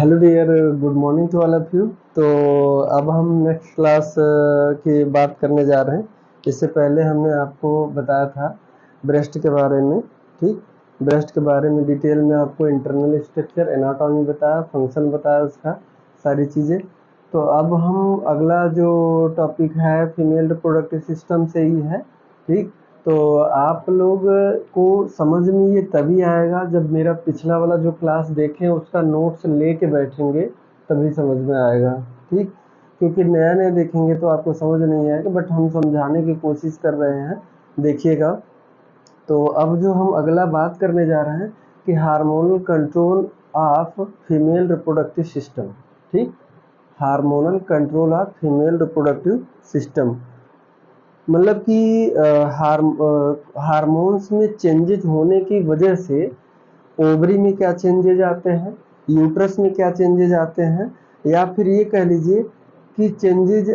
Hello dear, good morning to all of you. तो अब हम नेक्स्ट क्लास की बात करने जा रहे हैं। इससे पहले हमने आपको बताया था ब्रेस्ट के बारे में। ठीक, ब्रेस्ट के बारे में डिटेल में आपको इंटरनल स्ट्रक्चर, एनाटॉमी बताया, फंक्शन बताया उसका, सारी चीज़ें। तो अब हम अगला जो टॉपिक है फीमेल रिप्रोडक्टिव सिस्टम से ही है। ठीक, तो आप लोग को समझ में ये तभी आएगा जब मेरा पिछला वाला जो क्लास देखें उसका नोट्स लेके बैठेंगे, तभी समझ में आएगा। ठीक, क्योंकि नया नया देखेंगे तो आपको समझ नहीं आएगा, बट हम समझाने की कोशिश कर रहे हैं, देखिएगा। तो अब जो हम अगला बात करने जा रहे हैं कि hormonal control of female reproductive system. ठीक, hormonal control of female reproductive system मतलब कि हार्मोन्स में चेंजेज होने की वजह से ओवरी में क्या चेंजेज आते हैं, यूट्रस में क्या चेंजेज आते हैं, या फिर ये कह लीजिए कि चेंजेज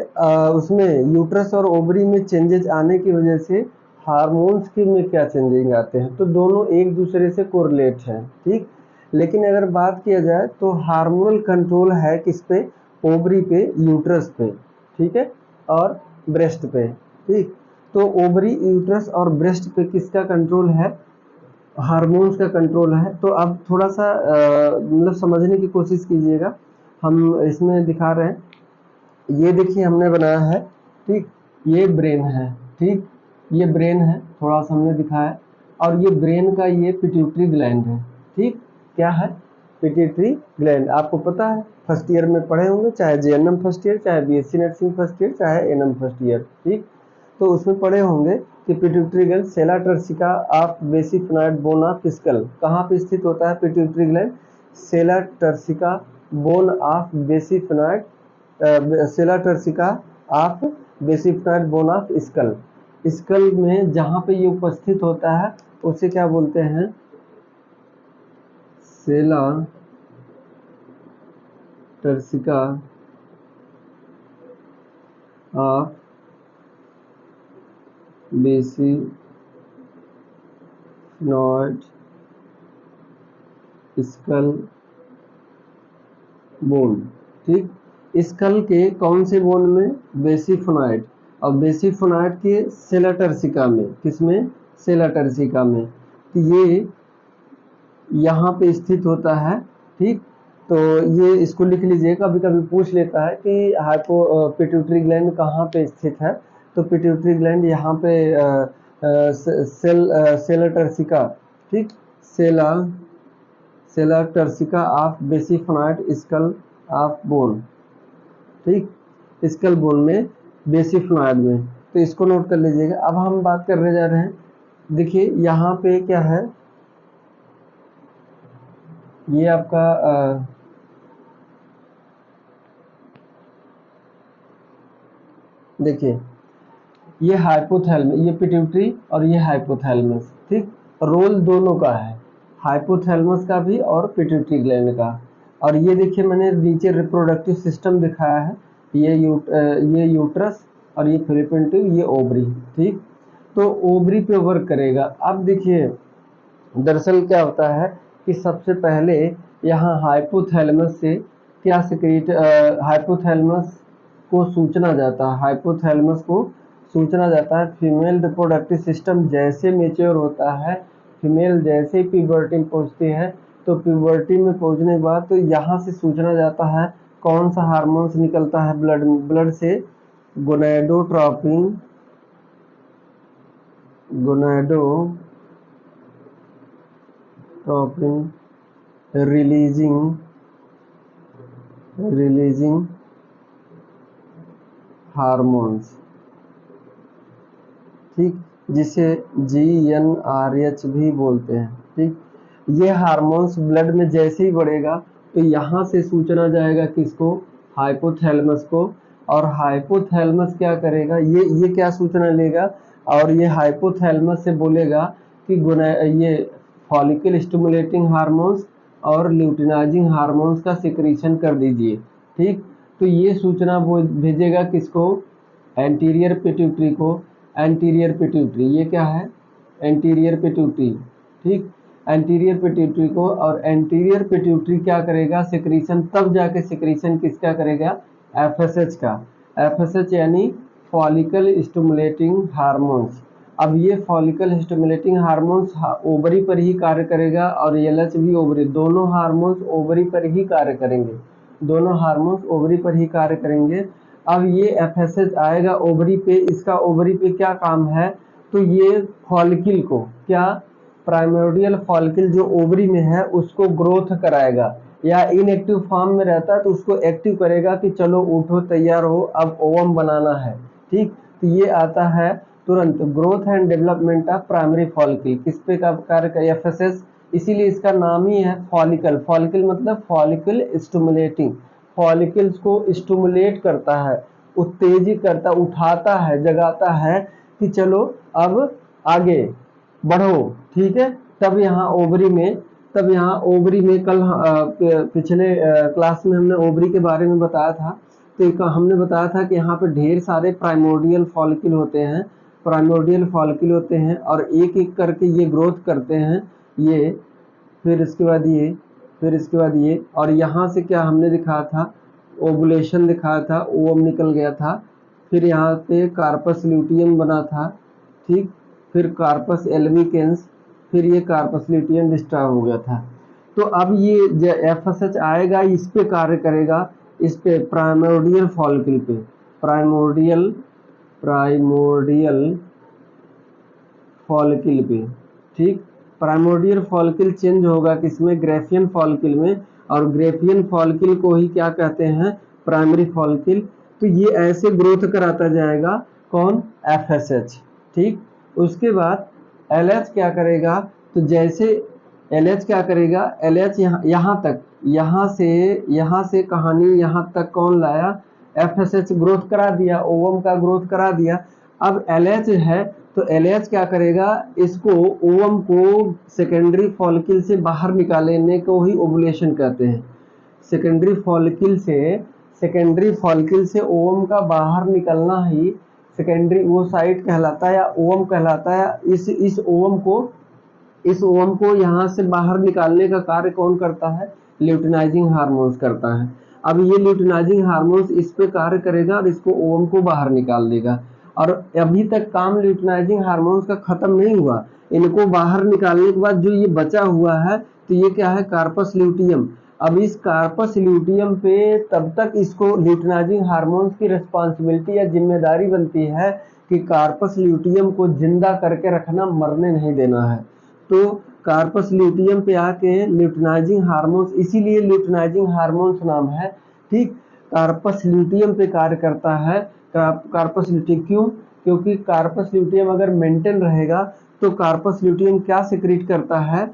उसमें यूट्रस और ओवरी में चेंजेज आने की वजह से हार्मोन्स के में क्या चेंजिंग आते हैं। तो दोनों एक दूसरे से कोरिलेट हैं। ठीक, लेकिन अगर बात किया जाए तो हार्मोनल कंट्रोल है किस पे, ओवरी पे, यूट्रस पे, ठीक है, और ब्रेस्ट पे। ठीक, तो ओवरी, यूट्रस और ब्रेस्ट पे किसका कंट्रोल है, हार्मोन्स का कंट्रोल है। तो अब थोड़ा सा मतलब समझने की कोशिश कीजिएगा। हम इसमें दिखा रहे हैं, ये देखिए हमने बनाया है। ठीक, ये ब्रेन है। ठीक, ये ब्रेन है, थोड़ा सा हमने दिखाया। और ये ब्रेन का ये पिट्यूटरी ग्लैंड है। ठीक, क्या है, पिट्यूटरी ग्लैंड। आपको पता है, फर्स्ट ईयर में पढ़े होंगे, चाहे जेएनएम फर्स्ट ईयर, चाहे बीएससी नर्सिंग फर्स्ट ईयर, चाहे एनएम फर्स्ट ईयर। ठीक, तो उसमें पढ़े होंगे कि pituitary gland sella turcica of basisphenoid bone of skull. कहाँ पे स्थित होता है pituitary gland, sella turcica bone of basisphenoid, sella turcica of basisphenoid bone of skull. Skull में जहाँ पे ये उपस्थित होता है उसे क्या बोलते हैं, सेला turcica of basisphenoid skull bone. ठीक, स्कल के कौन से बोन में, बेसिफिनॉइड, और बेसिफिनॉइड के सेला टर्सिका में, किसमें, सेला टर्सिका में। तो ये यहाँ पे स्थित होता है। ठीक, तो ये इसको लिख लीजिए, कभी कभी पूछ लेता है कि हाइपो पिट्यूटरी ग्लैंड कहाँ पे स्थित है। तो पिट्यूटरी ग्लैंड यहाँ पे सेला टर्सिका, ठीक, sella sella turcica of basisphenoid skull of bone. ठीक, स्कल बोन में, बेसिफिनॉइड में। तो इसको नोट कर लीजिएगा। अब हम बात करने जा रहे हैं, देखिए यहाँ पे क्या है, ये आपका देखिए ये हाइपोथैलेमस, ये पिट्यूटरी और ये हाइपोथैलेमस। ठीक, रोल दोनों का है, हाइपोथैलेमस का भी और पिट्यूटरी ग्लैंड का। और ये देखिए मैंने नीचे रिप्रोडक्टिव सिस्टम दिखाया है, ये यूट्रस और ये फैलोपियन ट्यूब, ये ओवरी। ठीक, तो ओवरी पे वर्क करेगा। अब देखिए दरअसल क्या होता है कि सबसे पहले यहाँ हाइपोथैलेमस से क्या सिक्रीट, हाइपोथैलेमस को सूचना जाता है, हाइपोथैलेमस को सूचना जाता है। फीमेल रिप्रोडक्टिव सिस्टम जैसे मेच्योर होता है, फीमेल जैसे प्यूबर्टी में पहुंचती है, तो प्यूबर्टी में पहुंचने के बाद तो यहाँ से सूचना जाता है कौन सा हार्मोन्स निकलता है ब्लड से, गोनेडोट्रोपिन, रिलीजिंग हार्मोन्स। ठीक, जिसे GnRH भी बोलते हैं। ठीक, ये हार्मोन्स ब्लड में जैसे ही बढ़ेगा तो यहाँ से सूचना जाएगा किसको, हाइपोथैलेमस को। और हाइपोथैलेमस क्या करेगा, ये क्या सूचना लेगा, और ये हाइपोथैलेमस से बोलेगा कि ये फॉलिकल स्टिमुलेटिंग हार्मोन्स और ल्यूटिनाइजिंग हार्मोन्स का सिक्रीशन कर दीजिए। ठीक, तो ये सूचना वो भेजेगा किसको, एंटीरियर पिट्यूटरी को। एंटीरियर पिट्यूटरी, ये क्या है, एंटीरियर पिट्यूटरी। ठीक, एंटीरियर पिट्यूटरी को, और एंटीरियर पिट्यूटरी क्या करेगा, सिक्रीशन, तब जाके सिक्रीशन किसका करेगा, एफएसएच का। एफएसएच यानी फॉलिकल स्टिमुलेटिंग हार्मोन्स। अब ये फॉलिकल स्टिमुलेटिंग हार्मोन्स ओवरी पर ही कार्य करेगा और एलएच भी ओवरी, दोनों हार्मोन्स ओवरी पर ही कार्य करेंगे, दोनों हार्मोन्स ओवरी पर ही कार्य करेंगे। अब ये एफएसएच आएगा ओवरी पे, इसका ओवरी पे क्या काम है, तो ये फॉलिकल को क्या, प्राइमोर्डियल फॉलिकल जो ओवरी में है उसको ग्रोथ कराएगा, या इनएक्टिव फॉर्म में रहता है तो उसको एक्टिव करेगा कि चलो उठो तैयार हो अब ओवम बनाना है। ठीक, तो ये आता है तुरंत, growth and development of primary follicle, किस पे का कार्य कर, एफएसएस, इसीलिए इसका नाम ही है फॉलिकल। फॉलिकल मतलब फॉलिकल स्टिमुलेटिंग, फॉलिकल्स को स्टिमुलेट करता है, उत्तेजित करता, उठाता है, जगाता है कि चलो अब आगे बढ़ो। ठीक है, तब यहाँ ओवरी में, कल पिछले क्लास में हमने ओवरी के बारे में बताया था, तो हमने बताया था कि यहाँ पे ढेर सारे प्राइमोर्डियल फॉलिकल होते हैं, प्राइमोर्डियल फॉलिकल होते हैं और एक एक करके ये ग्रोथ करते हैं, ये फिर इसके बाद ये, फिर इसके बाद ये, और यहाँ से क्या हमने दिखाया था, ओवुलेशन दिखाया था, ओवम निकल गया था, फिर यहाँ पे कार्पस ल्यूटियम बना था। ठीक, फिर कार्पस एल्बिकेंस, फिर ये कार्पस ल्यूटियम डिस्टर्ब हो गया था। तो अब ये एफएसएच आएगा, इस पे कार्य करेगा, इस पे प्राइमोर्डियल फॉलिकल पे, प्राइमोर्डियल फॉलिकल पे। ठीक, प्राइमोर्डियल फॉलिकल चेंज होगा किसमें, ग्रेफियन फॉलिकल में, और ग्रेफियन फॉलिकल को ही क्या कहते हैं, प्राइमरी फॉलिकल। तो ये ऐसे ग्रोथ कराता जाएगा, कौन, एफएसएच। ठीक, उसके बाद एलएच क्या करेगा, तो जैसे एलएच क्या करेगा, एलएच यहाँ तक, यहाँ से कहानी यहाँ तक कौन लाया, एफएसएच ग्रोथ करा दिया, ओवम का ग्रोथ करा दिया। अब एलएच है तो एलएच क्या करेगा, इसको ओवम को सेकेंडरी फॉलिकल से बाहर निकालने को ही ओवुलेशन कहते हैं। सेकेंडरी फॉलिकल से ओवम का बाहर निकलना ही सेकेंडरी वो साइट कहलाता है या ओवम कहलाता है। इस ओवम को यहाँ से बाहर निकालने का कार्य कौन करता है, ल्यूटिनाइजिंग हार्मोन्स करता है। अब ये ल्यूटिनाइजिंग हार्मोन्स इस पे कार्य करेगा और इसको ओवम को बाहर निकाल देगा। और अभी तक काम ल्यूटिनाइजिंग हार्मोन्स का खत्म नहीं हुआ, इनको बाहर निकालने के बाद जो ये बचा हुआ है तो ये क्या है, कार्पस ल्यूटियम। अब इस कार्पस ल्यूटियम पे तब तक इसको ल्यूटिनाइजिंग हार्मोन्स की रिस्पांसिबिलिटी या जिम्मेदारी बनती है कि कार्पस ल्यूटियम को जिंदा करके रखना, मरने नहीं देना है। तो कार्पस ल्यूटियम पे आके ल्यूटिनाइजिंग हार्मोन्स, इसीलिए ल्यूटिनाइजिंग हार्मोन्स नाम है। ठीक, कार्पस ल्यूटियम पे कार्य करता है, कार्पस ल्यूटियम क्यों, क्योंकि कार्पस ल्यूटियम अगर मेंटेन रहेगा तो कार्पस ल्यूटियम क्या सिक्रीट करता है,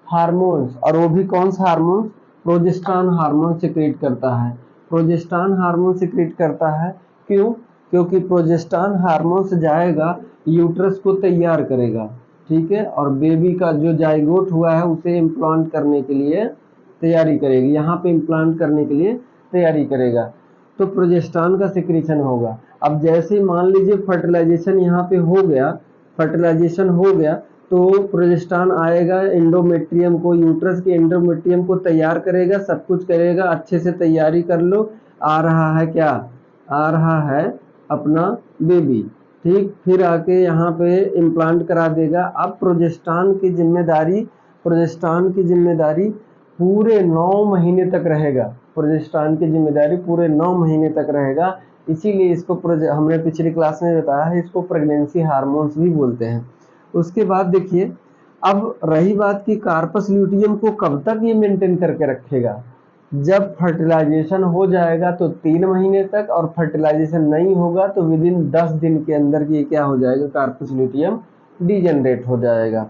हार्मोन्स, और वो भी कौन सा हार्मोन, प्रोजेस्टेरॉन हार्मोन सिक्रीट करता है, प्रोजेस्टेरॉन हार्मोन सिक्रीट करता है। क्यों, क्योंकि प्रोजेस्टेरॉन हार्मोन्स जाएगा यूट्रस को तैयार करेगा। ठीक है, और बेबी का जो जाइगोट हुआ है उसे इम्प्लांट करने के लिए तैयारी करेगी, यहाँ पे इम्प्लांट करने के लिए तैयारी करेगा, तो प्रोजेस्टेरॉन का सिक्रीशन होगा। अब जैसे मान लीजिए फर्टिलाइजेशन यहाँ पे हो गया, फर्टिलाइजेशन हो गया तो प्रोजेस्टेरॉन आएगा एंडोमेट्रियम को, यूट्रस के एंडोमेट्रियम को तैयार करेगा, सब कुछ करेगा, अच्छे से तैयारी कर लो, आ रहा है क्या, आ रहा है अपना बेबी। ठीक, फिर आके यहाँ पे इम्प्लांट करा देगा। अब प्रोजेस्टेरॉन की जिम्मेदारी पूरे 9 महीने तक रहेगा, प्रोजेस्टेरॉन की जिम्मेदारी पूरे 9 महीने तक रहेगा। इसीलिए इसको हमने पिछली क्लास में बताया है, इसको प्रेगनेंसी हार्मोन्स भी बोलते हैं। उसके बाद देखिए, अब रही बात कि कार्पस ल्यूटियम को कब तक ये मेंटेन करके रखेगा, जब फर्टिलाइजेशन हो जाएगा तो 3 महीने तक, और फर्टिलाइजेशन नहीं होगा तो विद इन 10 दिन के अंदर ये क्या हो जाएगा, कार्पस ल्यूटियम डिजेनरेट हो जाएगा।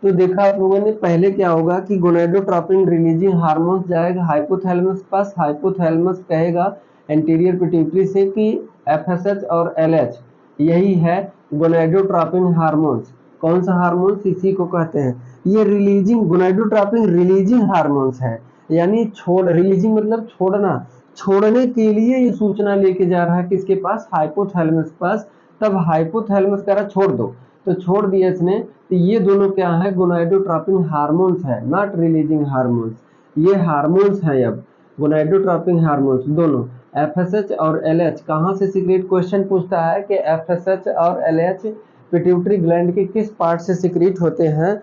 तो देखा आप लोगों ने पहले क्या होगा कि गोनेडोट्रोपिन रिलीजिंग हार्मोन्स जाएगा हाइपोथैलेमस पास, हाइपोथैलेमस कहेगा एंटीरियर पिट्यूटरी से कि एफएसएच और एलएच यही है गोनेडोट्रोपिन हार्मोन्स। कौन सा हार्मोन्स, इसी को कहते हैं ये रिलीजिंग, गोनेडोट्रोपिन रिलीजिंग हार्मोन्स है, यानी रिलीजिंग मतलब छोड़ना, छोड़ने के लिए ये सूचना लेके जा रहा है किसके पास, हाइपोथैलेमस पास। तब हाइपोथैलेमस कह रहा छोड़ दो, तो छोड़ दिया इसने। तो ये दोनों क्या है, गोनाडोट्रोपिन हार्मोन्स है, नॉट रिलीजिंग हार्मोन्स, ये हार्मोन्स हैं। अब गोनाडोट्रोपिन हार्मोन्स दोनों एफएसएच और एलएच कहाँ से सीक्रेट, क्वेश्चन पूछता है कि एफएसएच और एलएच पिट्यूटरी ग्लैंड के किस पार्ट से सीक्रेट होते हैं,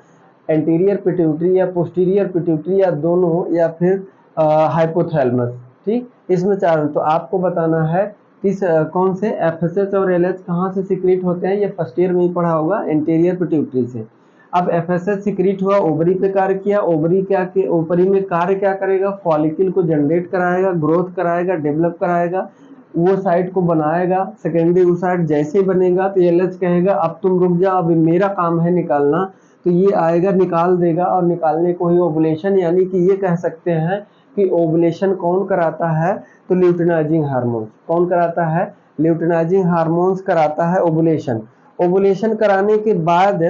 एंटीरियर पिट्यूटरी या पोस्टीरियर पिट्यूटरी या दोनों या फिर हाइपोथैलेमस। ठीक, इसमें चार, तो आपको बताना है किस कौन से एफएसएच और एलएच कहाँ से सीक्रेट होते हैं। ये फर्स्ट ईयर में ही पढ़ा होगा, एंटीरियर पिट्यूटरी से। अब एफएसएच सीक्रेट हुआ, ओवरी पे कार्य किया, ओवरी क्या के ओवरी में कार्य क्या करेगा, फॉलिकल को जनरेट कराएगा, ग्रोथ कराएगा, डेवलप कराएगा, वो साइट को बनाएगा, सेकेंडरी वो साइट जैसे ही बनेगा तो एलएच कहेगा अब तुम रुक जाओ, अभी मेरा काम है निकालना। तो ये आएगा निकाल देगा, और निकालने को ही ओवुलेशन, यानी कि ये कह सकते हैं कि ओवुलेशन कौन कराता है, तो ल्यूटिनाइजिंग हार्मोन। कौन कराता है, ल्यूटिनाइजिंग हार्मोन्स कराता है ओवुलेशन। ओवुलेशन कराने के बाद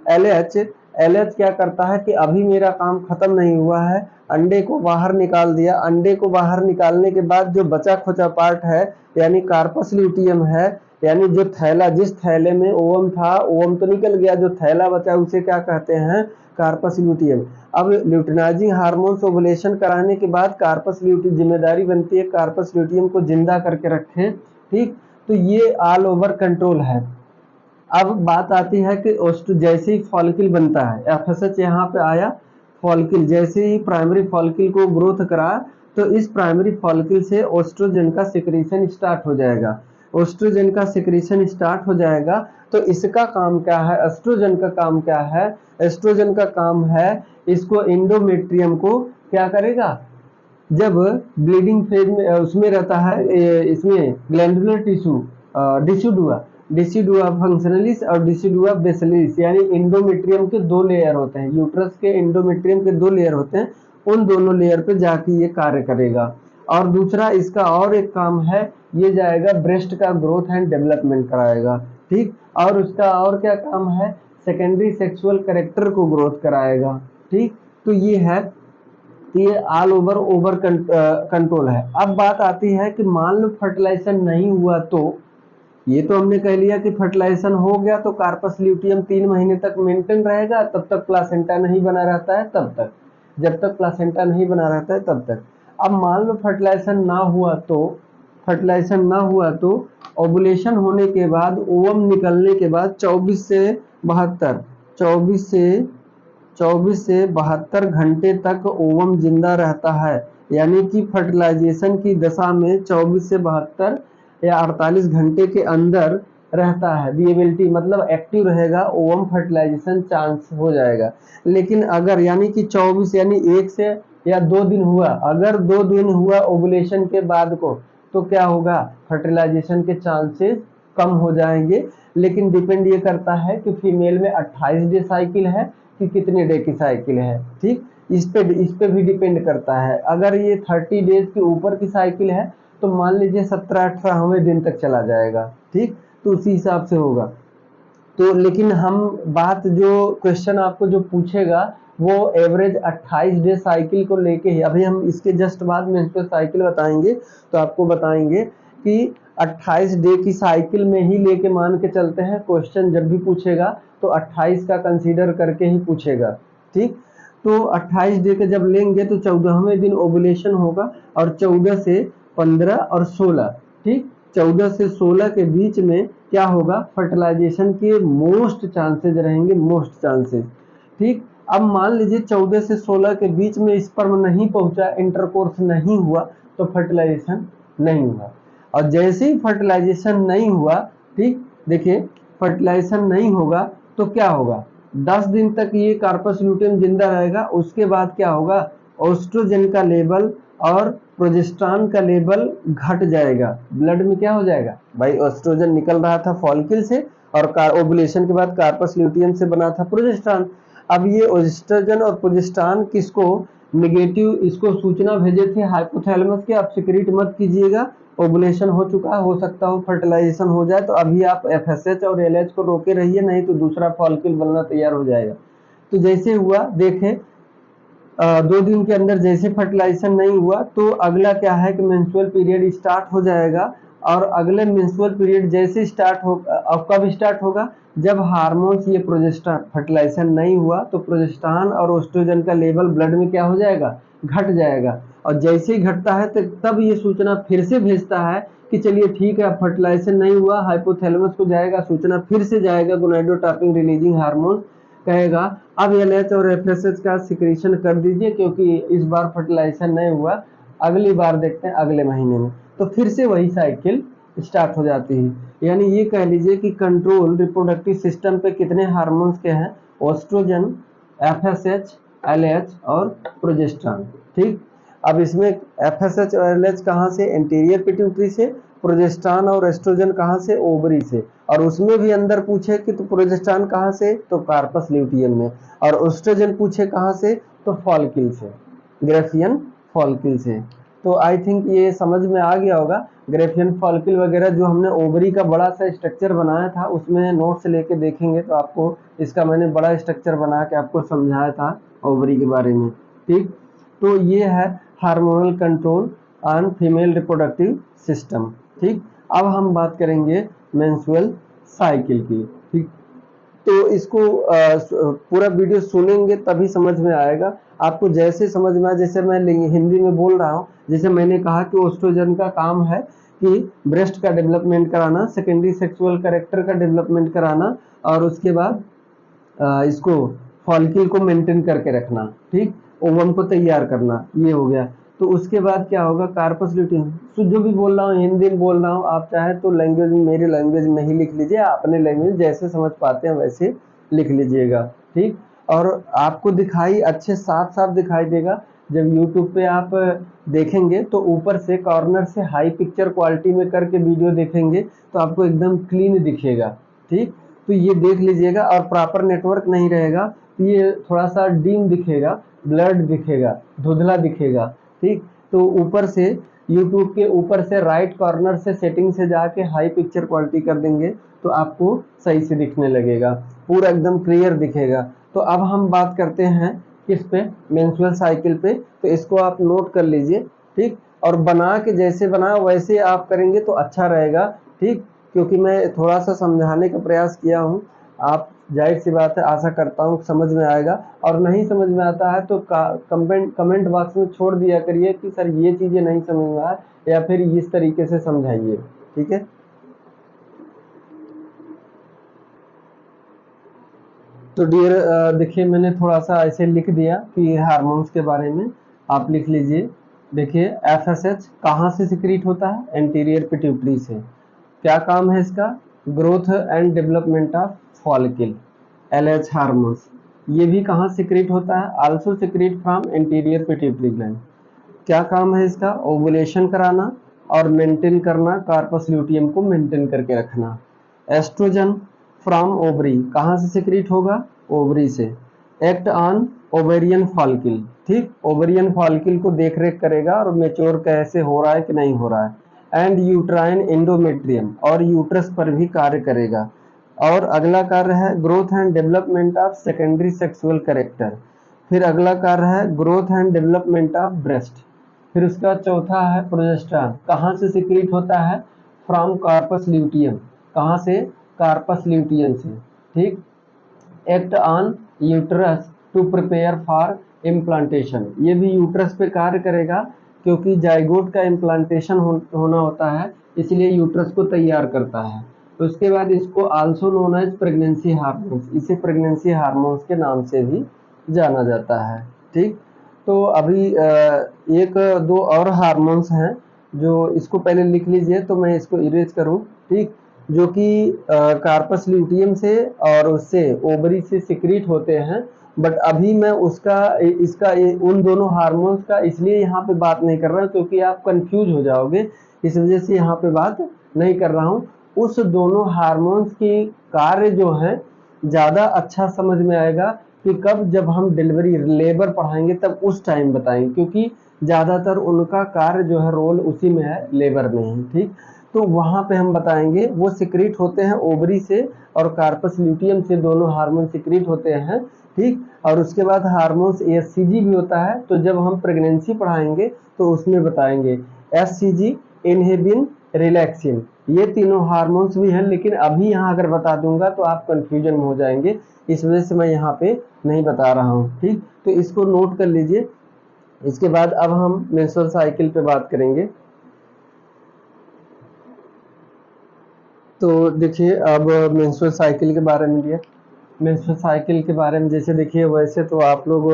एलएच क्या करता है कि अभी मेरा काम खत्म नहीं हुआ है, अंडे को बाहर निकाल दिया। अंडे को बाहर निकालने के बाद जो बचा खोचा पार्ट है, यानी कार्पस ल्यूटियम है, यानी जो थैला, जिस थैले में ओवम था, ओवम तो निकल गया, जो थैला बचा उसे क्या कहते हैं, कार्पस ल्यूटियम। अब ल्यूटिनाइजिंग हार्मोन्स ओवुलेशन कराने के बाद कार्पस ल्यूटियम, जिम्मेदारी बनती है कार्पस ल्यूटियम को जिंदा करके रखें। ठीक, तो ये ऑल ओवर कंट्रोल है। अब बात आती है कि जैसे ही फॉलिकल बनता है, एफएसएच यहाँ पे आया, फॉलिकल जैसे ही प्राइमरी फॉलिकल को ग्रोथ करा, तो इस प्राइमरी फॉलिकल से ओस्ट्रोजन का सिक्रीशन स्टार्ट हो जाएगा। ओस्ट्रोजन का सिक्रीशन स्टार्ट हो जाएगा, तो इसका काम क्या है, एस्ट्रोजन का काम क्या है, एस्ट्रोजन का काम है इसको एंडोमेट्रियम को क्या करेगा, जब ब्लीडिंग फेज में उसमें रहता है, इसमें ग्लैंडुलर टिश्यू, डिसिडुआ, डिसिडुआ फंक्शनलिस और डिसिडुआ बेसिलिस, यानी एंडोमेट्रियम के दो लेयर होते हैं, यूट्रस के एंडोमेट्रियम के दो लेयर होते हैं, उन दोनों लेयर पे जाके ये कार्य करेगा। और दूसरा इसका और एक काम है, ये जाएगा ब्रेस्ट का ग्रोथ एंड डेवलपमेंट कराएगा। ठीक, और उसका और क्या काम है, सेकेंडरी सेक्सुअल कैरेक्टर को ग्रोथ कराएगा। ठीक, तो ये है, ये ऑल ओवर कंट्रोल है। अब बात आती है कि मान लो फर्टिलाइजेशन नहीं हुआ, तो ये तो हमने कह लिया कि फर्टिलाइजेशन हो गया तो कार्पस ल्यूटियम 3 महीने तक मेंटेन रहेगा, तब तक प्लासेंटा नहीं बना रहता है, तब तक, जब तक प्लासेंटा नहीं बना रहता है तब तक। अब मान लो फर्टिलाइजेशन ना हुआ तो, फर्टिलाइजेशन ना हुआ तो ओवुलेशन होने के बाद, ओवम निकलने के बाद 24 से 72 घंटे तक ओवम जिंदा रहता है। यानी कि फर्टिलाइजेशन की दशा में 24 से 72 या 48 घंटे के अंदर रहता है, विएबिलिटी मतलब एक्टिव रहेगा, ओवम फर्टिलाइजेशन चांस हो जाएगा। लेकिन अगर यानी कि 24 यानी 1 से या 2 दिन हुआ, अगर 2 दिन हुआ ओवुलेशन के बाद को, तो क्या होगा, फर्टिलाइजेशन के चांसेस कम हो जाएंगे। लेकिन डिपेंड ये करता है कि फीमेल में 28 डे साइकिल है कि कितने डे की साइकिल है। ठीक, इस पे भी डिपेंड करता है। अगर ये 30 डेज के ऊपर की साइकिल है तो मान लीजिए 17-18वें दिन तक चला जाएगा। ठीक, तो उसी हिसाब से होगा। तो लेकिन हम बात, जो क्वेश्चन आपको जो पूछेगा वो एवरेज 28 डे साइकिल को लेके ही, अभी हम इसके जस्ट बाद मेंस्ट्रुअल साइकिल बताएंगे, तो आपको बताएंगे कि 28 डे की साइकिल में ही लेके मान के चलते हैं, क्वेश्चन जब भी पूछेगा तो 28 का कंसीडर करके ही पूछेगा। ठीक, तो 28 डे के जब लेंगे तो 14वें दिन ओवुलेशन होगा, और 14 से 15 और 16, ठीक, 14 से 16 के बीच में क्या होगा, फर्टिलाइजेशन के मोस्ट चांसेस रहेंगे, मोस्ट चांसेस। ठीक, अब मान लीजिए 14 से 16 के बीच में स्पर्म नहीं पहुंचा, इंटरकोर्स नहीं हुआ, तो फर्टिलाइजेशन नहीं हुआ। और जैसे ही फर्टिलाइजेशन नहीं हुआ, ठीक, देखिए फर्टिलाइजेशन नहीं होगा तो क्या होगा, 10 दिन तक ये कार्पस ल्यूटियम जिंदा रहेगा। उसके बाद क्या होगा, ओस्ट्रोजन का लेवल और प्रोजेस्टेरॉन का लेवल घट जाएगा। ब्लड में क्या हो जाएगा भाई, ओस्ट्रोजन निकल रहा था फॉलिकल से, और ओवुलेशन के बाद कार्पस ल्यूटियम से बना था प्रोजेस्टेरॉन। अब ये ओस्ट्रोजन और प्रोजेस्टेरॉन किसको नेगेटिव, इसको सूचना भेजे थे हाइपोथैलेमस के, आप सिक्रीट मत कीजिएगा, ओवुलेशन हो चुका है, हो सकता हो फर्टिलाइजेशन हो जाए, तो अभी आप एफएसएच और एलएच को रोके रहिए, नहीं तो दूसरा फॉलिकल बनना तैयार हो जाएगा। तो जैसे हुआ देखे, 2 दिन के अंदर जैसे फर्टिलाइजेशन नहीं हुआ तो अगला क्या है कि मेंस्ट्रुअल पीरियड स्टार्ट हो जाएगा, और अगले मेंस्ट्रुअल पीरियड जैसे स्टार्ट हो, अब कब स्टार्ट होगा, जब हार्मोन्स ये प्रोजेस्टेरॉन फर्टिलाइजेशन नहीं हुआ तो प्रोजेस्टेरॉन और एस्ट्रोजन का लेवल ब्लड में क्या हो जाएगा, घट जाएगा। और जैसे ही घटता है तो तब ये सूचना फिर से भेजता है कि चलिए ठीक है, अब फर्टिलाइजेशन नहीं हुआ, हाइपोथैलेमस को जाएगा, सूचना फिर से जाएगा गोनाडोट्रोपिन रिलीजिंग हार्मोन, कहेगा अब एलएच और एफएसएच का सिक्रीशन कर दीजिए क्योंकि इस बार फर्टिलाइजेशन नहीं हुआ, अगली बार देखते हैं अगले महीने में। तो फिर से वही साइकिल स्टार्ट हो जाती है। यानी ये कह लीजिए कि कंट्रोल रिप्रोडक्टिव सिस्टम पे कितने हार्मोन्स के हैं, एस्ट्रोजन, एफएसएच, एलएच और प्रोजेस्टेरॉन। ठीक, अब इसमें एफएसएच और एलएच कहाँ से, एंटीरियर पिट्यूटरी से, प्रोजेस्टेरॉन और एस्ट्रोजन कहाँ से, ओवरी से। और उसमें भी अंदर पूछे कि तो प्रोजेस्टेरॉन कहाँ से, तो कार्पस ल्यूटियम में, और एस्ट्रोजन पूछे कहाँ से, तो फॉलिकल से, ग्रेफियन फॉलिकल से। तो आई थिंक ये समझ में आ गया होगा। ग्रेफियन फॉलिकल वगैरह जो हमने ओवरी का बड़ा सा स्ट्रक्चर बनाया था उसमें नोट से लेके देखेंगे तो आपको इसका मैंने बड़ा स्ट्रक्चर बना के आपको समझाया था ओवरी के बारे में। ठीक, तो ये है hormonal control on female reproductive system. ठीक, अब हम बात करेंगे मेंस्ट्रुअल साइकिल की। ठीक, तो इसको पूरा वीडियो सुनेंगे तभी समझ में आएगा आपको। जैसे समझ में आए, जैसे मैं हिंदी में बोल रहा हूँ, जैसे मैंने कहा कि एस्ट्रोजन का काम है कि ब्रेस्ट का डेवलपमेंट कराना, सेकेंडरी सेक्सुअल कैरेक्टर का डेवलपमेंट कराना, और उसके बाद इसको फॉलिकल को मेंटेन करके रखना। ठीक, ओवम को तैयार करना, ये हो गया। तो उसके बाद क्या होगा, कार्पस ल्यूटियम। तो जो भी बोल रहा हूँ हिंदी में बोल रहा हूँ, आप चाहे तो लैंग्वेज में, मेरी लैंग्वेज में ही लिख लीजिए, अपने लैंग्वेज जैसे समझ पाते हैं वैसे लिख लीजिएगा। ठीक, और आपको दिखाई अच्छे साफ साफ दिखाई देगा जब YouTube पे आप देखेंगे तो ऊपर से कॉर्नर से हाई पिक्चर क्वालिटी में करके वीडियो देखेंगे तो आपको एकदम क्लीन दिखेगा। ठीक, तो ये देख लीजिएगा। और प्रॉपर नेटवर्क नहीं रहेगा तो ये थोड़ा सा डीम दिखेगा, ब्लड दिखेगा, धुंधला दिखेगा। ठीक, तो ऊपर से YouTube के ऊपर से राइट कॉर्नर से सेटिंग से जाके हाई पिक्चर क्वालिटी कर देंगे तो आपको सही से दिखने लगेगा, पूरा एकदम क्लियर दिखेगा। तो अब हम बात करते हैं किस पे, मेंस्ट्रुअल साइकिल पे। तो इसको आप नोट कर लीजिए। ठीक, और बना के जैसे बना वैसे आप करेंगे तो अच्छा रहेगा। ठीक, क्योंकि मैं थोड़ा सा समझाने का प्रयास किया हूँ, आप जाहिर सी बात है आशा करता हूँ समझ में आएगा। और नहीं समझ में आता है तो कमेंट बॉक्स में छोड़ दिया करिए कि सर ये चीज़ें नहीं समझ में आए, या फिर इस तरीके से समझाइए। ठीक है, तो डियर देखिए मैंने थोड़ा सा ऐसे लिख दिया कि हार्मोन्स के बारे में, आप लिख लीजिए। देखिए एफएसएच कहाँ से सिक्रीट होता है, एंटीरियर पिट्यूटरी से। क्या काम है इसका, growth and development of follicle. LH hormones ये भी कहाँ सिक्रीट होता है, also secrete from anterior pituitary gland. क्या काम है इसका, ओवुलेशन कराना और मेंटेन करना, कार्पस ल्यूटियम को मेंटेन करके रखना। एस्ट्रोजन फ्रॉम ओवरी कहाँ से सिक्रीट होगा, ओवरी से। Act on ovarian follicle. ठीक, ओवेरियन फॉलिकल को देख रेख करेगा और मेच्योर कैसे हो रहा है कि नहीं हो रहा है। एंड यूट्राइन एंडोमेट्रियम और यूट्रस पर भी कार्य करेगा। और अगला कार्य है growth and development of secondary sexual character. फिर अगला कार्य है growth and development of breast. फिर उसका चौथा है प्रोजेस्टेरॉन कहाँ से सिक्रीट होता है, फ्रॉम कार्पस ल्यूटियम। कहाँ से, कार्पस ल्यूटियम से। ठीक, act on uterus to prepare for implantation. ये भी यूट्रस पे कार्य करेगा क्योंकि जाइगोट का इम्प्लांटेशन होना होता है, इसलिए यूट्रस को तैयार करता है। उसके बाद इसको also known as pregnancy hormones, इसे प्रेगनेंसी हार्मोन्स के नाम से भी जाना जाता है। ठीक, तो अभी एक दो और हार्मोन्स हैं जो इसको पहले लिख लीजिए तो मैं इसको इरेज करूं। ठीक, जो कि कार्पस ल्यूटियम से और उससे ओवरी से सिक्रीट होते हैं। बट अभी मैं उसका इसका उन दोनों हार्मोन्स का इसलिए यहाँ पे बात नहीं कर रहा हूँ क्योंकि आप कंफ्यूज हो जाओगे, इस वजह से यहाँ पे बात नहीं कर रहा हूँ। उस दोनों हार्मोन्स की कार्य जो है ज़्यादा अच्छा समझ में आएगा कि कब, जब हम डिलीवरी लेबर पढ़ाएंगे तब उस टाइम बताएंगे, क्योंकि ज़्यादातर उनका कार्य जो है रोल उसी में है, लेबर में ही। ठीक, तो वहाँ पे हम बताएंगे वो सिक्रीट होते हैं ओवरी से और कार्पस ल्यूटियम से, दोनों हार्मोन सिक्रीट होते हैं। ठीक, और उसके बाद हार्मोन्स एससीजी भी होता है, तो जब हम प्रेगनेंसी पढ़ाएंगे तो उसमें बताएंगे एससीजी इनहिबिन रिलैक्सिन, ये तीनों हार्मोन्स भी हैं, लेकिन अभी यहाँ अगर बता दूंगा तो आप कंफ्यूजन में हो जाएंगे, इस वजह से मैं यहाँ पे नहीं बता रहा हूँ। ठीक, तो इसको नोट कर लीजिए। इसके बाद अब हम मेंस्ट्रुअल साइकिल पे बात करेंगे। तो देखिए अब मेंस्ट्रुअल साइकिल के बारे में लिया, मेंस्ट्रुअल साइकिल के बारे में जैसे देखिए, वैसे तो आप लोग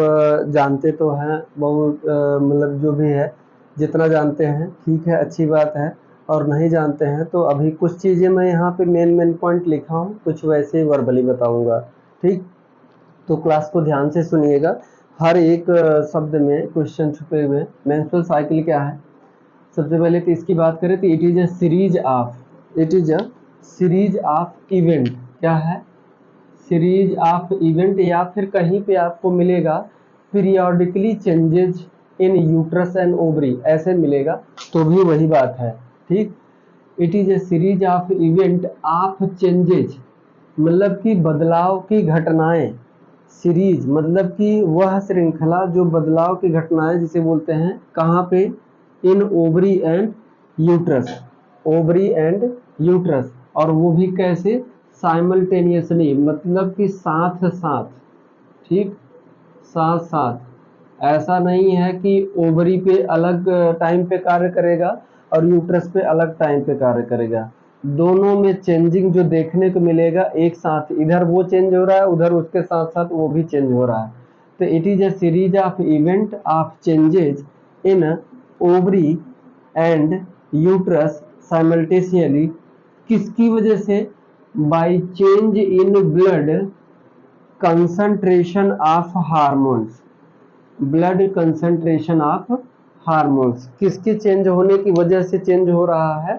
जानते तो हैं बहुत, मतलब जो भी है जितना जानते हैं ठीक है, अच्छी बात है, और नहीं जानते हैं तो अभी कुछ चीज़ें मैं यहाँ पे मेन पॉइंट लिखा हूँ, कुछ वैसे ही वर्बली बताऊँगा। ठीक, तो क्लास को ध्यान से सुनिएगा, हर एक शब्द में क्वेश्चन छुपे हुए हैं। मेंस्ट्रुअल साइकिल क्या है? सबसे पहले तो इसकी बात करें तो it is a series of, it is a series of event. क्या है? सीरीज ऑफ इवेंट, या फिर कहीं पे आपको मिलेगा periodically changes in uterus and ovary, ऐसे मिलेगा तो भी वही बात है। ठीक, it is a series of event of changes, मतलब कि बदलाव की घटनाएं, सीरीज मतलब कि वह श्रृंखला जो बदलाव की घटनाएं जिसे बोलते हैं, कहाँ पे? In ovary and uterus, ovary and uterus, और वो भी कैसे? साइमल्टेनियसली, मतलब कि साथ साथ। ठीक, साथ साथ, ऐसा नहीं है कि ओवरी पे अलग टाइम पे कार्य करेगा और यूट्रस पे अलग टाइम पे कार्य करेगा, दोनों में चेंजिंग जो देखने को मिलेगा एक साथ, इधर वो चेंज हो रहा है, उधर उसके साथ साथ वो भी चेंज हो रहा है। तो it is a series of event of changes in ovary and uterus simultaneously, किसकी वजह से? By change in blood concentration of hormones, blood concentration of hormones, किसके चेंज होने की वजह से चेंज हो रहा है?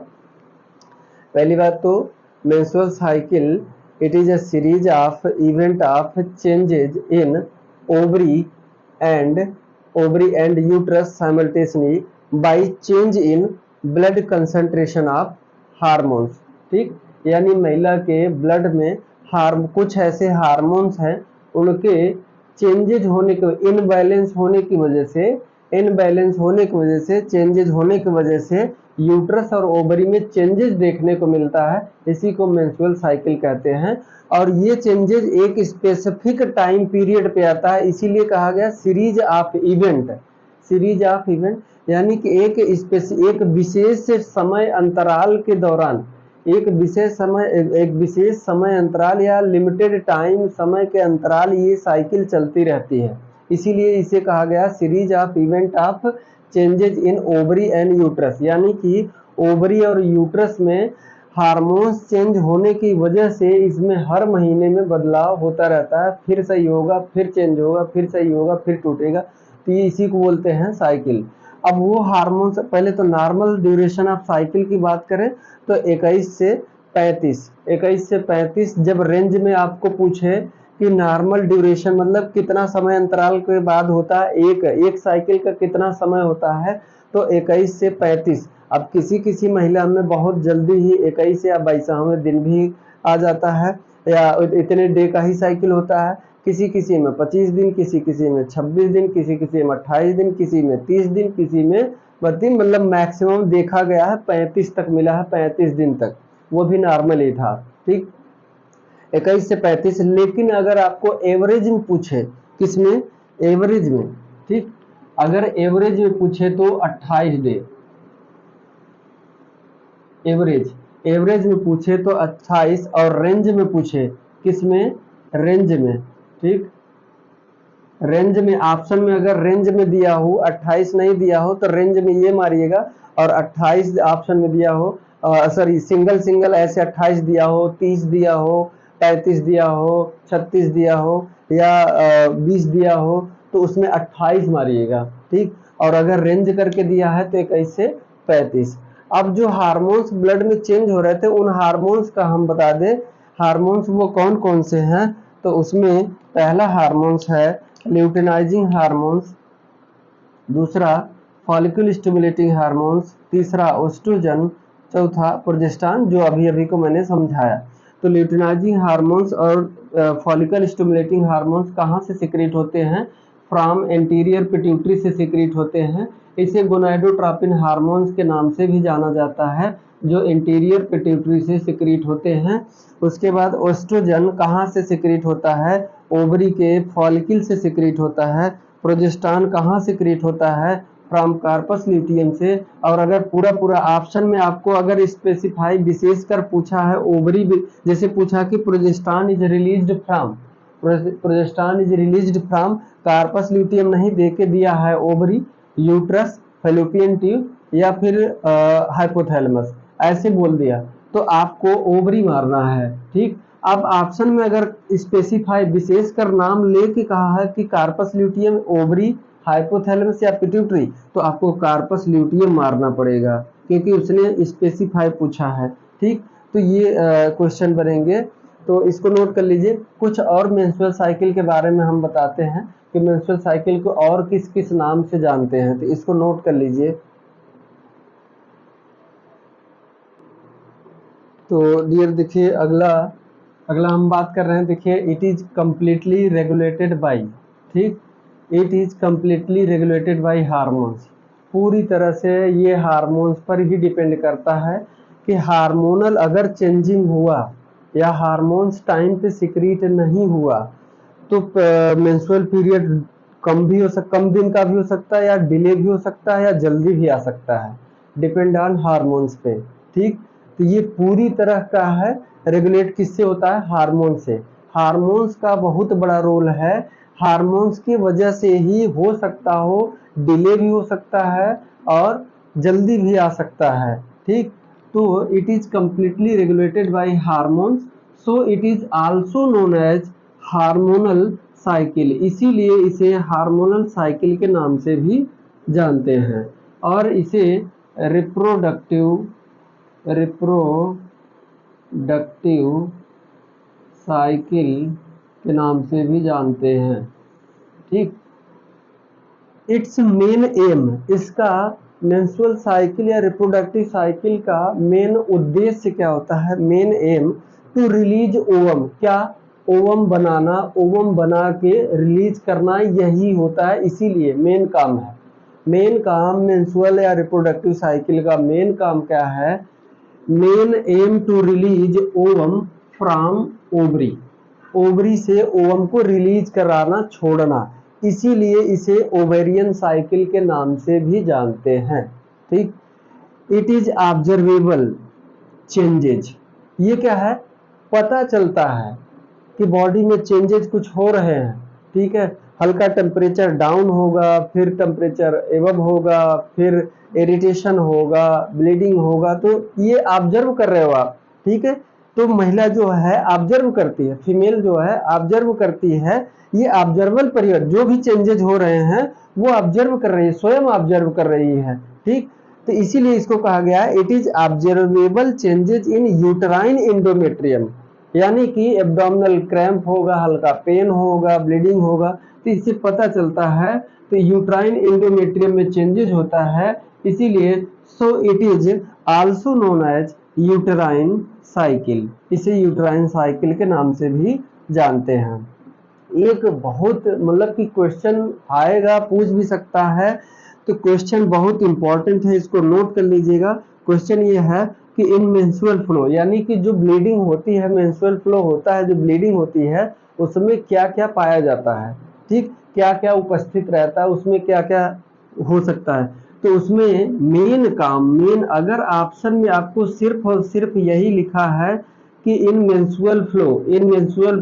पहली बात तो menstrual cycle, it is a series of event of changes in ovary and uterus simultaneously by change in blood concentration of hormones. ठीक, यानी महिला के ब्लड में कुछ ऐसे हार्मोन्स हैं, उनके चेंजेज होने के, इनबैलेंस होने की वजह से, चेंजेज होने की वजह से यूट्रस और ओवरी में चेंजेस देखने को मिलता है, इसी को मेंस्ट्रुअल साइकिल कहते हैं। और ये चेंजेस एक स्पेसिफिक टाइम पीरियड पे आता है, इसीलिए कहा गया series of event, series of event, यानी कि एक विशेष समय अंतराल के दौरान, एक विशेष समय अंतराल या लिमिटेड टाइम समय के अंतराल ये साइकिल चलती रहती है, इसीलिए इसे कहा गया series of event of changes in ovary and uterus, यानी कि ओवरी और यूट्रस में हार्मोन्स चेंज होने की वजह से इसमें हर महीने में बदलाव होता रहता है, फिर सही होगा, फिर चेंज होगा, फिर सही होगा, फिर टूटेगा, तो ये इसी को बोलते हैं साइकिल। अब वो हार्मोन्स, पहले तो नॉर्मल ड्यूरेशन ऑफ साइकिल की बात करें तो 21 से 35 जब रेंज में आपको पूछे कि नॉर्मल ड्यूरेशन मतलब कितना समय अंतराल के बाद होता है, एक साइकिल का कितना समय होता है, तो 21 से 35। अब किसी किसी महिला में बहुत जल्दी ही 21 या 22वें दिन भी आ जाता है, या इतने डे का ही साइकिल होता है, किसी किसी में 25 दिन, किसी किसी में 26 दिन, किसी किसी में 28 दिन, किसी में 30 दिन, किसी में 32, मतलब मैक्सिमम देखा गया है 35 तक मिला है, 35 दिन तक, वो भी नॉर्मल ही था। ठीक, 21 से 35। लेकिन अगर आपको एवरेज में पूछे, किसमें? एवरेज में। ठीक, अगर एवरेज में पूछे तो 28 डे, एवरेज में पूछे तो 28, और रेंज में पूछे, किसमें? रेंज में। ठीक, रेंज में, ऑप्शन में अगर रेंज में दिया हो, 28 नहीं दिया हो तो रेंज में ये मारिएगा, और 28 ऑप्शन में दिया हो, सॉरी सिंगल ऐसे 28 दिया हो, 30 दिया हो, 35 दिया हो, 36 दिया हो, या 20 दिया हो, तो उसमें 28 मारिएगा। ठीक, और अगर रेंज करके दिया है तो 21 से 35। अब जो हार्मोन्स ब्लड में चेंज हो रहे थे, उन हार्मोन्स का हम बता दें, हार्मोन्स वो कौन कौन से हैं, तो उसमें पहला हार्मोन्स है ल्यूटिनाइजिंग हार्मोन्स, दूसरा फॉलिकल स्टिमुलेटिंग हार्मोन्स, तीसरा ओस्ट्रोजन, चौथा प्रोजेस्टेरॉन, जो अभी अभी को मैंने समझाया। तो ल्यूटिनाइजिंग हार्मोन्स और फॉलिकल स्टिमुलेटिंग हार्मोन्स कहाँ से सिक्रेट होते हैं? फ्रॉम एंटीरियर पिट्यूटरी से सिक्रीट होते हैं। इसे गोनाडोट्रोपिन हार्मोन्स के नाम से भी जाना जाता है, जो एंटीरियर पिट्यूटरी से सिक्रीट होते हैं। उसके बाद एस्ट्रोजन कहाँ से सिक्रीट होता है? ओवरी के फॉलिकल से सिक्रीट होता है। प्रोजेस्टेरॉन कहाँ सिक्रीट होता है? फ्रॉम कार्पस ल्यूटियम से। और अगर पूरा पूरा ऑप्शन में आपको अगर स्पेसिफाई विशेषकर पूछा है ओवरी, जैसे पूछा कि progesterone is released from corpus luteum नहीं दे के दिया है ओवरी, यूट्रस, फैलोपियन ट्यूब या फिर हाइपोथैलेमस, ऐसे बोल दिया तो आपको ओवरी मारना है। ठीक, अब ऑप्शन में अगर स्पेसिफाई विशेषकर नाम लेके कहा है कि कार्पस ल्यूटियम, ओवरी, हाइपोथैलेमस या पिट्यूटरी, तो आपको कार्पस ल्यूटियम मारना पड़ेगा क्योंकि उसने स्पेसिफाई पूछा है। ठीक, तो ये क्वेश्चन बनेंगे, तो इसको नोट कर लीजिए। कुछ और मेंस्ट्रुअल साइकिल के बारे में हम बताते हैं कि मेंस्ट्रुअल साइकिल को और किस किस नाम से जानते हैं, तो इसको नोट कर लीजिए। तो डियर देखिए, अगला हम बात कर रहे हैं। देखिए, it is completely regulated by, ठीक, it is completely regulated by hormones. पूरी तरह से ये हार्मोन्स पर ही डिपेंड करता है कि हार्मोनल अगर चेंजिंग हुआ या हार्मोन्स टाइम पे सिक्रीट नहीं हुआ तो मेंस्ट्रुअल पीरियड कम दिन का भी हो सकता है, या डिले भी हो सकता है, या जल्दी भी आ सकता है, डिपेंड ऑन हार्मोन्स पे। ठीक, तो ये पूरी तरह का है रेगुलेट किससे होता है? हार्मोन से। हार्मोन्स का बहुत बड़ा रोल है, हार्मोन्स की वजह से ही हो सकता हो डिले भी हो सकता है और जल्दी भी आ सकता है। ठीक, तो it is completely regulated by hormones, so it is also known as hormonal cycle, इसीलिए इसे हार्मोनल साइकिल के नाम से भी जानते हैं। और इसे रिप्रोडक्टिव साइकिल के नाम से भी जानते हैं। ठीक, इट्स मेन एम, इसका मेंस्ट्रुअल साइकिल या रिप्रोडक्टिव साइकिल का मेन उद्देश्य क्या होता है? Main aim to release ovum, क्या? ओवम बनाना, ओवम बना के रिलीज करना, यही होता है, इसीलिए मेन काम है। मेन काम मेंस्ट्रुअल या रिप्रोडक्टिव साइकिल का मेन काम क्या है? Main aim to release ovum from ovary, ovary से ओवम को रिलीज कराना, छोड़ना, इसीलिए इसे ओवेरियन साइकिल के नाम से भी जानते हैं। ठीक, इट इज ऑब्जर्वेबल चेंजेज, ये क्या है? पता चलता है कि बॉडी में चेंजेस कुछ हो रहे हैं। ठीक है, हल्का टेम्परेचर डाउन होगा, फिर टेम्परेचर एबव होगा, फिर इरिटेशन होगा, ब्लीडिंग होगा, तो ये ऑब्जर्व कर रहे हो आप। ठीक है, तो महिला जो है ऑब्जर्व करती है, फीमेल जो है ऑब्जर्व करती है, ये ऑब्जर्वल पीरियड जो भी चेंजेस हो रहे हैं वो ऑब्जर्व कर रही है, स्वयं ऑब्जर्व कर रही है। ठीक, तो इसीलिए इसको कहा गया है it is observable changes in uterine endometrium, यानी कि एब्डोमिनल क्रैम्प होगा, हल्का पेन होगा, ब्लीडिंग होगा, तो इससे पता चलता है। तो यूट्राइन एंडोमेट्रियम में चेंजेस होता है, इसीलिए so it is also known as uterine cycle, इसे यूटराइन साइकिल के नाम से भी जानते हैं। एक बहुत मतलब कि क्वेश्चन आएगा, पूछ भी सकता है, तो क्वेश्चन बहुत इंपॉर्टेंट है, इसको नोट कर लीजिएगा। क्वेश्चन ये है कि इन मेंस्ट्रुअल फ्लो, यानी कि जो ब्लीडिंग होती है, मेंस्ट्रुअल फ्लो होता है, जो ब्लीडिंग होती है उसमें क्या क्या पाया जाता है? ठीक, क्या क्या उपस्थित रहता है, उसमें क्या क्या हो सकता है? तो उसमें मेन अगर ऑप्शन में आपको सिर्फ और सिर्फ यही लिखा है कि इन मेंस्ट्रुअल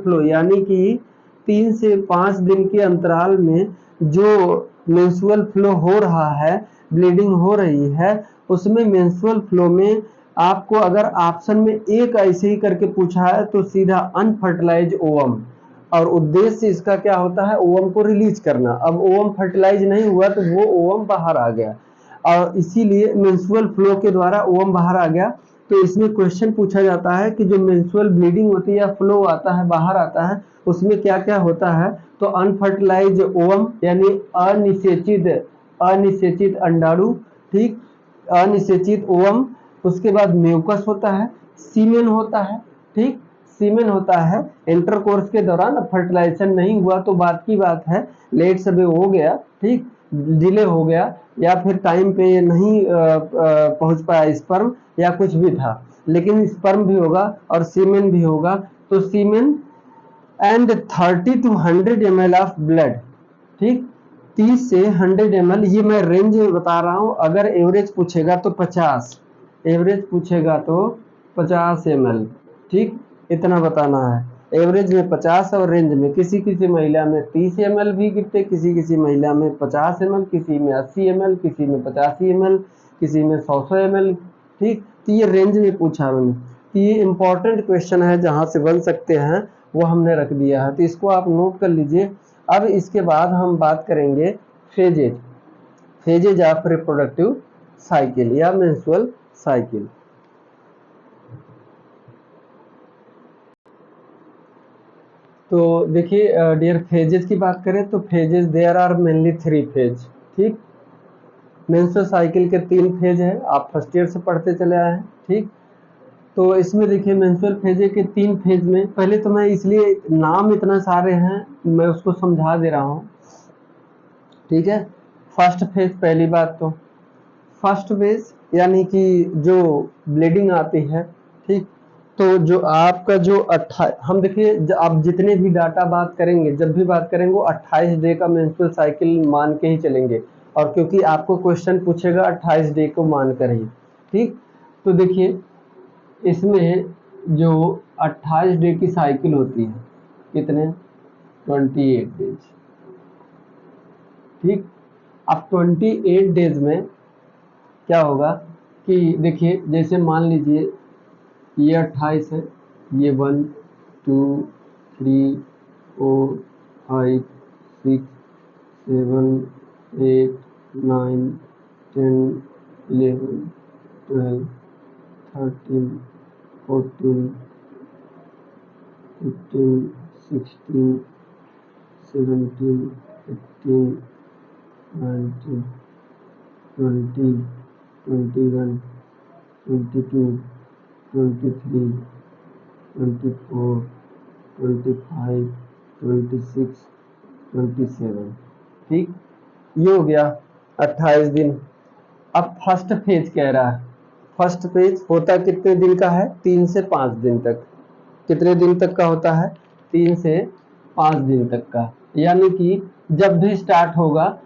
फ्लो यानी कि 3 से 5 दिन के अंतराल में जो मेंस्ट्रुअल फ्लो हो रहा है, ब्लीडिंग हो रही है, उसमें मेंस्ट्रुअल फ्लो में आपको अगर ऑप्शन में एक ऐसे ही करके पूछा है तो सीधा अनफर्टिलाइज ओवम, और उद्देश्य इसका क्या होता है? ओवम को रिलीज करना। अब ओवम फर्टिलाइज नहीं हुआ तो वो ओवम बाहर आ गया, और इसीलिए मेंस्ट्रुअल फ्लो के द्वारा ओवम बाहर आ गया। तो इसमें क्वेश्चन पूछा जाता है कि जो मेंस्ट्रुअल ब्लीडिंग होती है या फ्लो आता है, बाहर आता है, उसमें क्या क्या होता है? तो अनफर्टिलाइज ओवम यानी अनिषेचित अंडाणु, ठीक, अनिषेचित ओवम, उसके बाद म्यूकस होता है, सीमेन होता है, ठीक, सीमेन होता है इंटरकोर्स के दौरान। अब फर्टिलाइजेशन नहीं हुआ तो बात की बात है, लेट सबे हो गया, ठीक, डिले हो गया, या फिर टाइम पे नहीं पहुंच पाया स्पर्म, या कुछ भी था, लेकिन स्पर्म भी होगा और सीमेन भी होगा। तो semen and 30 to 100 ml of blood, ठीक, 30 से 100 ml, ये मैं रेंज बता रहा हूं। अगर एवरेज पूछेगा तो 50, एवरेज पूछेगा तो 50 ml, ठीक, इतना बताना है। एवरेज में 50 और रेंज में किसी किसी महिला में 30 ml भी गिरते, किसी किसी महिला में 50 ml, किसी में 80 ml, किसी में 85 ml, किसी में 100 ml, ठीक। तो ये रेंज में पूछा मैंने, तो ये इंपॉर्टेंट क्वेश्चन है, जहां से बन सकते हैं वो हमने रख दिया है, तो इसको आप नोट कर लीजिए। अब इसके बाद हम बात करेंगे phases, phases of reproductive cycle या मेंस्ट्रुअल साइकिल। तो देखिए डियर, फेजेस की बात करें तो phases there are mainly 3 phase, ठीक। मेंस्ट्रुअल साइकिल के 3 फेज है, आप फर्स्ट ईयर से पढ़ते चले आए हैं, ठीक। तो इसमें देखिए मेंस्ट्रुअल फेज के 3 फेज में, पहले तो मैं इसलिए नाम इतना सारे हैं मैं उसको समझा दे रहा हूँ, ठीक है। फर्स्ट फेज, पहली बात तो फर्स्ट फेज यानी कि जो ब्लीडिंग आती है, ठीक। तो जो आपका जो हम देखिए आप जितने भी डाटा बात करेंगे, जब भी बात करेंगे 28 डे का मेंस्ट्रुअल साइकिल मान के ही चलेंगे, और क्योंकि आपको क्वेश्चन पूछेगा 28 डे को मान कर ही, ठीक। तो देखिए इसमें जो 28 डे की साइकिल होती है, कितने, 28 डेज, ठीक। अब 28 डेज में क्या होगा कि देखिए जैसे मान लीजिए ये 28 है, ये 1 2 3 4 5 6 7 8 9 10 11 12 13 14 15 16 17 18 19 20 21 22 23 24 25 26 27, ठीक। ये हो गया 28 दिन। अब फर्स्ट फेज कह रहा है, फर्स्ट फेज होता कितने दिन का है, 3 से 5 दिन तक। कितने दिन तक का होता है, 3 से 5 दिन तक का। यानी कि जब भी स्टार्ट होगा,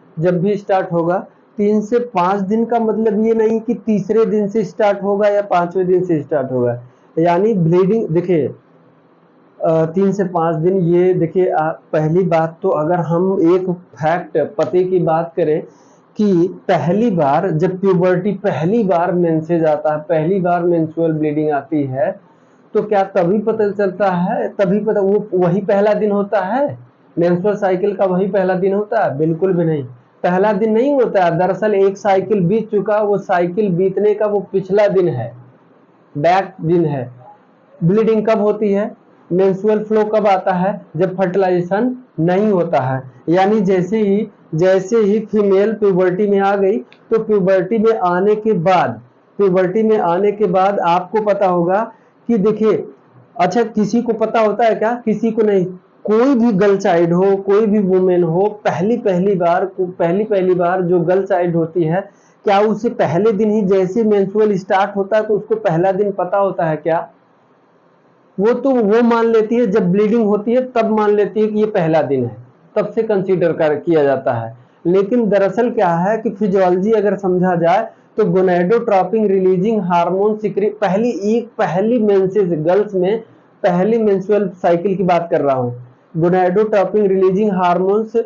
3 से 5 दिन का मतलब ये नहीं कि तीसरे दिन से स्टार्ट होगा या 5वें दिन से स्टार्ट होगा। यानी ब्लीडिंग देखिए 3 से 5 दिन, ये देखिए पहली बात तो अगर हम एक फैक्ट पते की बात करें कि पहली बार जब प्यूबर्टी, पहली बार मेंसेज आता है, पहली बार मेंस्ट्रुअल ब्लीडिंग आती है, तो क्या तभी पता चलता है, तभी पता वो वही पहला दिन होता है, मेंस्ट्रुअल साइकिल का वही पहला दिन होता है? बिल्कुल भी नहीं, पहला दिन नहीं होता है। दरअसल एक साइकिल बीत चुका, वो साइकिल बीतने का वो पिछला दिन है, बैक दिन है। ब्लीडिंग कब होती है, मेंस्ट्रुअल फ्लो कब आता है, जब फर्टिलाइजेशन नहीं होता है। यानी जैसे ही फीमेल प्यूबर्टी में आ गई, तो प्यूबर्टी में आने के बाद, आपको पता होगा कि देखिए, अच्छा किसी को पता होता है क्या, किसी को नहीं। कोई भी गर्ल चाइल्ड हो, कोई भी वुमेन हो, पहली बार जो गर्ल चाइल्ड होती है, क्या उसे पहले दिन ही जैसे मेंस्ट्रुअल स्टार्ट होता है तो उसको पहला दिन पता होता है क्या? वो मान लेती है जब ब्लीडिंग होती है तब मान लेती है कि ये पहला दिन है, तब से कंसीडर किया जाता है। लेकिन दरअसल क्या है कि फिजियोलॉजी अगर समझा जाए तो गोनेडोट्रोपिन रिलीजिंग हार्मोन सिक्रेट, पहली मेंसेस गर्ल्स में पहली मेंस्ट्रुअल साइकिल की बात कर रहा हूँ। गोनेडोट्रोपिन रिलीजिंग हार्मोन्स,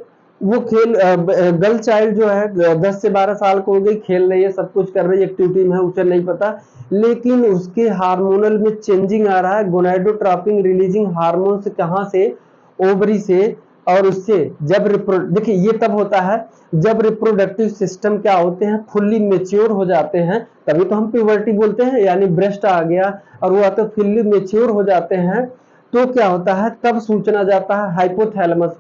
वो खेल गर्ल चाइल्ड जो है 10 से 12 साल को हो गई, खेल रही है, सब कुछ कर रही है, एक्टिविटी में है, उसे नहीं पता, लेकिन उसके हार्मोनल में चेंजिंग आ रहा है। गोनेडोट्रोपिन रिलीजिंग हार्मोन से, कहां से, ओवरी से, और उससे जब देखिए ये तब होता है जब रिप्रोडक्टिव सिस्टम क्या होते हैं, फुल्ली मेच्योर हो जाते हैं, तभी तो हम प्यूबर्टी बोलते हैं। यानी ब्रेस्ट आ गया और वो तो फुल्ली मेच्योर हो जाते हैं, तो क्या होता है, तब सूचना जाता है हाइपोथैलेमस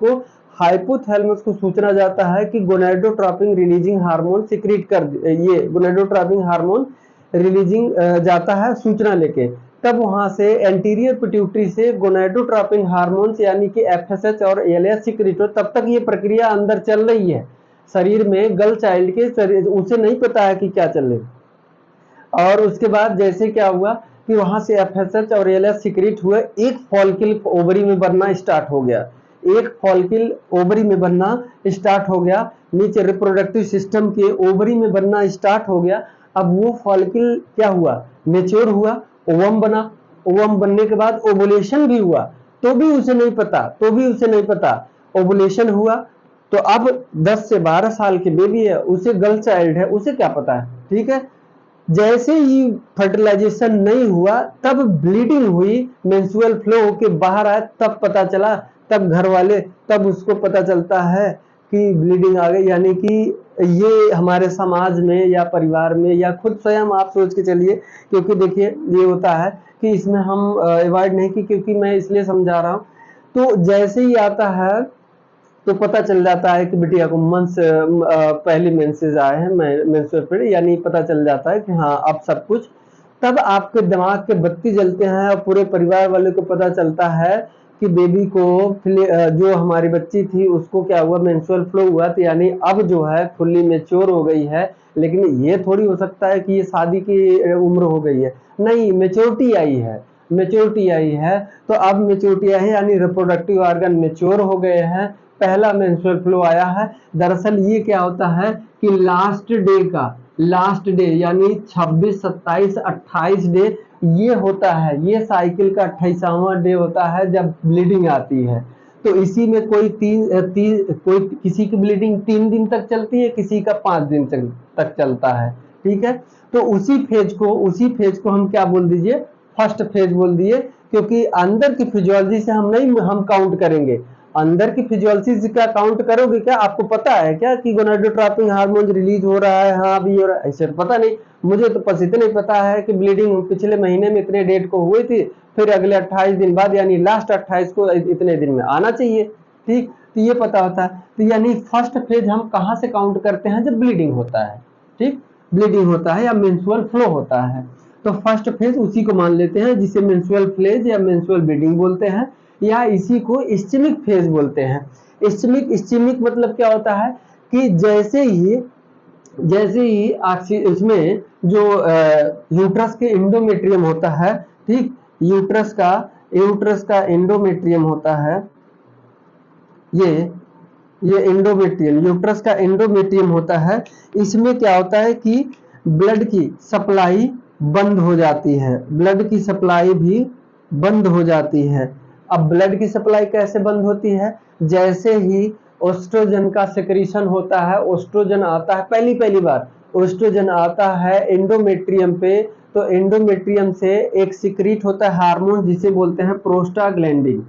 को सूचना जाता है कि गोनेडोट्रोपिन रिलीजिंग हार्मोन सिक्रीट कर, ये गोनेडोट्रोपिन हार्मोन रिलीजिंग जाता है सूचना लेके। तब वहां से एंटीरियर पिट्यूटरी से गोनाडोट्रोपिन हार्मोन्स यानी कि एफएसएच और एलएच सीक्रेट हो, तब तक ये प्रक्रिया अंदर चल रही है शरीर में। गर्ल चाइल्ड के शरीर उसे नहीं पता है कि क्या चल रही है। और उसके बाद जैसे क्या हुआ कि वहां से एफएसएच और एलएच सीक्रेट हुए, एक फॉलिकल ओवरी में बनना स्टार्ट हो गया, एक फॉलिकल ओवरी में बनना स्टार्ट हो गया, नीचे रिप्रोडक्टिव सिस्टम के ओवरी में बनना स्टार्ट हो गया। अब वो फॉलिकल क्या हुआ, मेच्योर हुआ, ओवम बना, ओवम बनने के बाद ओवुलेशन भी हुआ, तो भी उसे नहीं पता, तो भी उसे नहीं पता ओवुलेशन हुआ। तो अब 10 से 12 साल के बेबी है, उसे गर्ल चाइल्ड है, उसे क्या पता है, ठीक है। जैसे ही फर्टिलाइजेशन नहीं हुआ तब ब्लीडिंग हुई, मेंस्ट्रुअल फ्लो होके बाहर आया, तब पता चला, तब घर वाले, तब उसको पता चलता है कि ब्लीडिंग आ गई। यानी कि ये हमारे समाज में या परिवार में या खुद स्वयं आप सोच के चलिए, क्योंकि देखिए ये होता है कि इसमें हम अवॉइड नहीं की, क्योंकि मैं इसलिए समझा रहा हूँ। तो जैसे ही आता है तो पता चल जाता है कि बिटिया को मंस पहली मेंसेस आए हैं, मेंस्ट्रुअल पीरियड, यानी पता चल जाता है कि हाँ अब सब कुछ। तब आपके दिमाग के बत्ती जलते हैं और पूरे परिवार वाले को पता चलता है कि बेबी को जो हमारी बच्ची थी उसको क्या हुआ, मेंस्ट्रुअल फ्लो हुआ, तो यानी अब जो है फुल्ली मेच्योर हो गई है। लेकिन ये थोड़ी हो सकता है कि ये शादी की उम्र हो गई है, नहीं, मेच्योरिटी आई है, मेच्योरिटी आई है। तो अब मेच्योरिटी आई है यानी रिप्रोडक्टिव ऑर्गन मेच्योर हो गए हैं, पहला मेंस्ट्रुअल फ्लो आया है। दरअसल ये क्या होता है कि लास्ट डे का, लास्ट डे यानी 26, 27, 28 डे ये होता है, ये साइकिल का 28वां डे होता है जब ब्लीडिंग आती है। तो इसी में कोई कोई किसी की ब्लीडिंग 3 दिन तक चलती है, किसी का 5 दिन तक चलता है, ठीक है। तो उसी फेज को हम क्या बोल दीजिए, फर्स्ट फेज बोल दिए, क्योंकि अंदर की फिजियोलॉजी से हम काउंट करेंगे। अंदर की फिजियोलॉजी का काउंट करोगे क्या, आपको पता है क्या कि गोनाडोट्रोपिन हार्मोन रिलीज हो रहा है, हाँ अभी हो रहा है, ऐसे पता नहीं। मुझे तो बस इतना ही पता है कि ब्लीडिंग पिछले महीने में इतने डेट को हुई थी, फिर अगले 28 दिन बाद यानी लास्ट 28 को इतने दिन में आना चाहिए, ठीक। तो ये पता होता है। तो यानी फर्स्ट फेज हम कहाँ से काउंट करते हैं, जब ब्लीडिंग होता है, ठीक, ब्लीडिंग होता है या मेंस्ट्रुअल फ्लो होता है। तो फर्स्ट फेज उसी को मान लेते हैं जिसे मेंस्ट्रुअल फ्लेज या मेंस्ट्रुअल ब्लीडिंग बोलते हैं, या इसी को इस्चेमिक फेज बोलते हैं। इस्चेमिक मतलब क्या होता है कि जैसे ही इसमें जो यूट्रस के एंडोमेट्रियम होता है, ठीक, यूट्रस का एंडोमेट्रियम होता है, ये एंडोमेट्रियम, यूट्रस का एंडोमेट्रियम होता है। इसमें क्या होता है कि ब्लड की सप्लाई बंद हो जाती है, ब्लड की सप्लाई भी बंद हो जाती है। अब ब्लड की सप्लाई कैसे बंद होती है, जैसे ही ओस्ट्रोजन का सिक्रीशन होता है, ओस्ट्रोजन आता है, पहली बार ओस्ट्रोजन आता है एंडोमेट्रियम पे, तो एंडोमेट्रियम से एक सिक्रीट होता है हार्मोन जिसे बोलते हैं प्रोस्टाग्लैंडिन,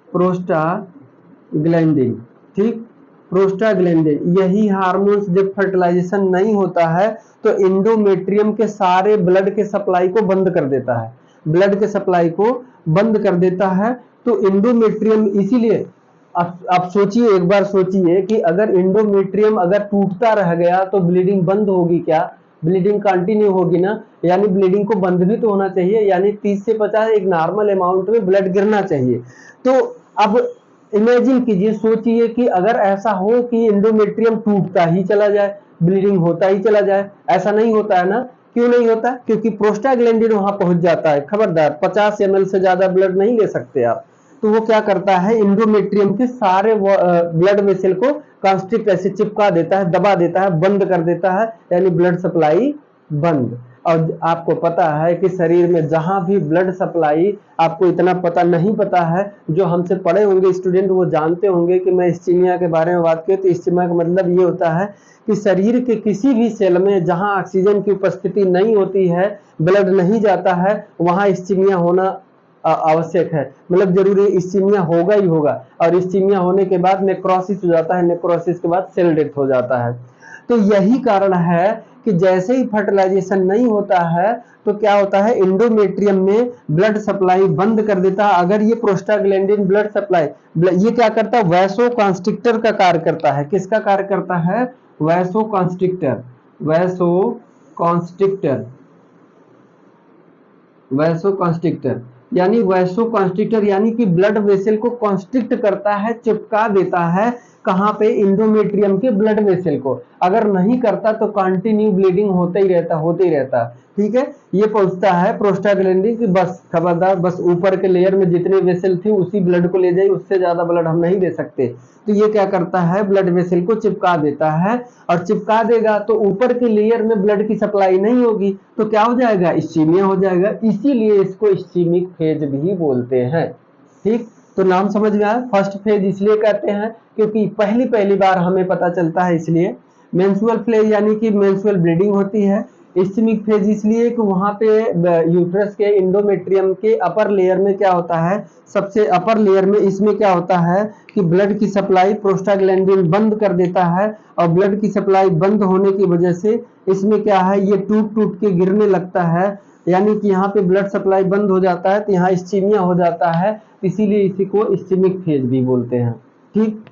प्रोस्टाग्लैंडिन, ठीक, प्रोस्टाग्लैंडिन। यही हार्मोन्स जब फर्टिलाइजेशन नहीं होता है तो एंडोमेट्रियम के सारे ब्लड के सप्लाई को बंद कर देता है, ब्लड के सप्लाई को बंद कर देता है। तो एंडोमेट्रियम इसीलिए आप सोचिए, एक बार सोचिए कि अगर एंडोमेट्रियम अगर टूटता रह गया तो ब्लीडिंग बंद होगी क्या, ब्लीडिंग कंटिन्यू होगी ना, यानी ब्लीडिंग को बंद भी तो होना चाहिए, यानी 30 से 50 एक नॉर्मल अमाउंट में ब्लड गिरना चाहिए। तो अब इमेजिन कीजिए, सोचिए कि अगर ऐसा हो कि एंडोमेट्रियम टूटता ही चला जाए, ब्लीडिंग होता ही चला जाए, ऐसा नहीं होता है ना, क्यों नहीं होता, क्योंकि प्रोस्टाग्लैंडिन वहां पहुंच जाता है। खबरदार 50 ml से ज्यादा ब्लड नहीं ले सकते आप। तो वो क्या करता है, एंडोमेट्रियम के सारे ब्लड वेसल को कॉन्स्ट्रिक्ट ऐसे चिपका देता है, दबा देता है, बंद कर देता है, यानी ब्लड सप्लाई बंद। और आपको पता है कि शरीर में जहां भी ब्लड सप्लाई, आपको इतना पता नहीं पता है, जो हमसे पढ़े होंगे स्टूडेंट वो जानते होंगे कि मैं इस्चीमिया के बारे में बात करूं तो इस्चीमिया का मतलब ये होता है कि शरीर के किसी भी सेल में जहां ऑक्सीजन की उपस्थिति नहीं होती है, ब्लड नहीं जाता है, वहां इस्चीमिया होना आवश्यक है, मतलब जरूरी इस्चीमिया होगा ही होगा। और इस्चीमिया होने के बाद नेक्रोसिस हो जाता है, नेक्रोसिस के बाद सेल डेथ हो जाता है। तो यही कारण है कि जैसे ही फर्टिलाइजेशन नहीं होता है तो क्या होता है, एंडोमेट्रियम में ब्लड सप्लाई बंद कर देता है। अगर ये प्रोस्टाग्लैंडिन ब्लड सप्लाई, ये क्या करता है, वैसोकॉन्स्ट्रिक्टर का कार्य करता है। किसका कार्य करता है, वैसोकॉन्स्ट्रिक्टर, वैसोकॉन्स्ट्रिक्टर, वैसोकॉन्स्ट्रिक्टर, यानी वैसोकॉन्स्ट्रिक्टर यानी कि ब्लड वेसल को कॉन्स्ट्रिक्ट करता है, चिपका देता है, कहाँ पे, इंडोमेट्रियम के ब्लड वेसल को। अगर नहीं करता तो कंटिन्यू ब्लीडिंग होते ही रहता। ठीक है, ये पहुंचता है प्रोस्टाग्लैंडिन कि बस खबरदार, बस ऊपर के लेयर में जितने वेसल थी उसी ब्लड को ले जाइए, उससे ज्यादा ब्लड हम नहीं दे सकते। तो ये क्या करता है, ब्लड वेसल को चिपका देता है, और चिपका देगा तो ऊपर के लेयर में ब्लड की सप्लाई नहीं होगी, तो क्या हो जाएगा, इस्चीमिया हो जाएगा। इसीलिए इसको इस्चीमिक फेज भी बोलते हैं। ठीक, तो नाम समझ में आया। फर्स्ट फेज इसलिए कहते हैं क्योंकि पहली बार हमें पता चलता है, इसलिए। मेंस्ट्रुअल फेज यानी कि मेंस्ट्रुअल ब्लीडिंग होती है। इस्चीमिक फेज इसलिए कि वहां पे यूट्रस के इंडोमेट्रियम के अपर लेयर में क्या होता है, सबसे अपर लेयर में इसमें क्या होता है कि ब्लड की सप्लाई प्रोस्टाग्लैंडिन बंद कर देता है, और ब्लड की सप्लाई बंद होने की वजह से इसमें क्या है, ये टूट टूट के गिरने लगता है, यानी कि यहाँ पे ब्लड सप्लाई बंद हो जाता है, तो यहाँ इस्चीमिया हो जाता है, इसीलिए इसी को इस्चीमिक फेज भी बोलते हैं। ठीक,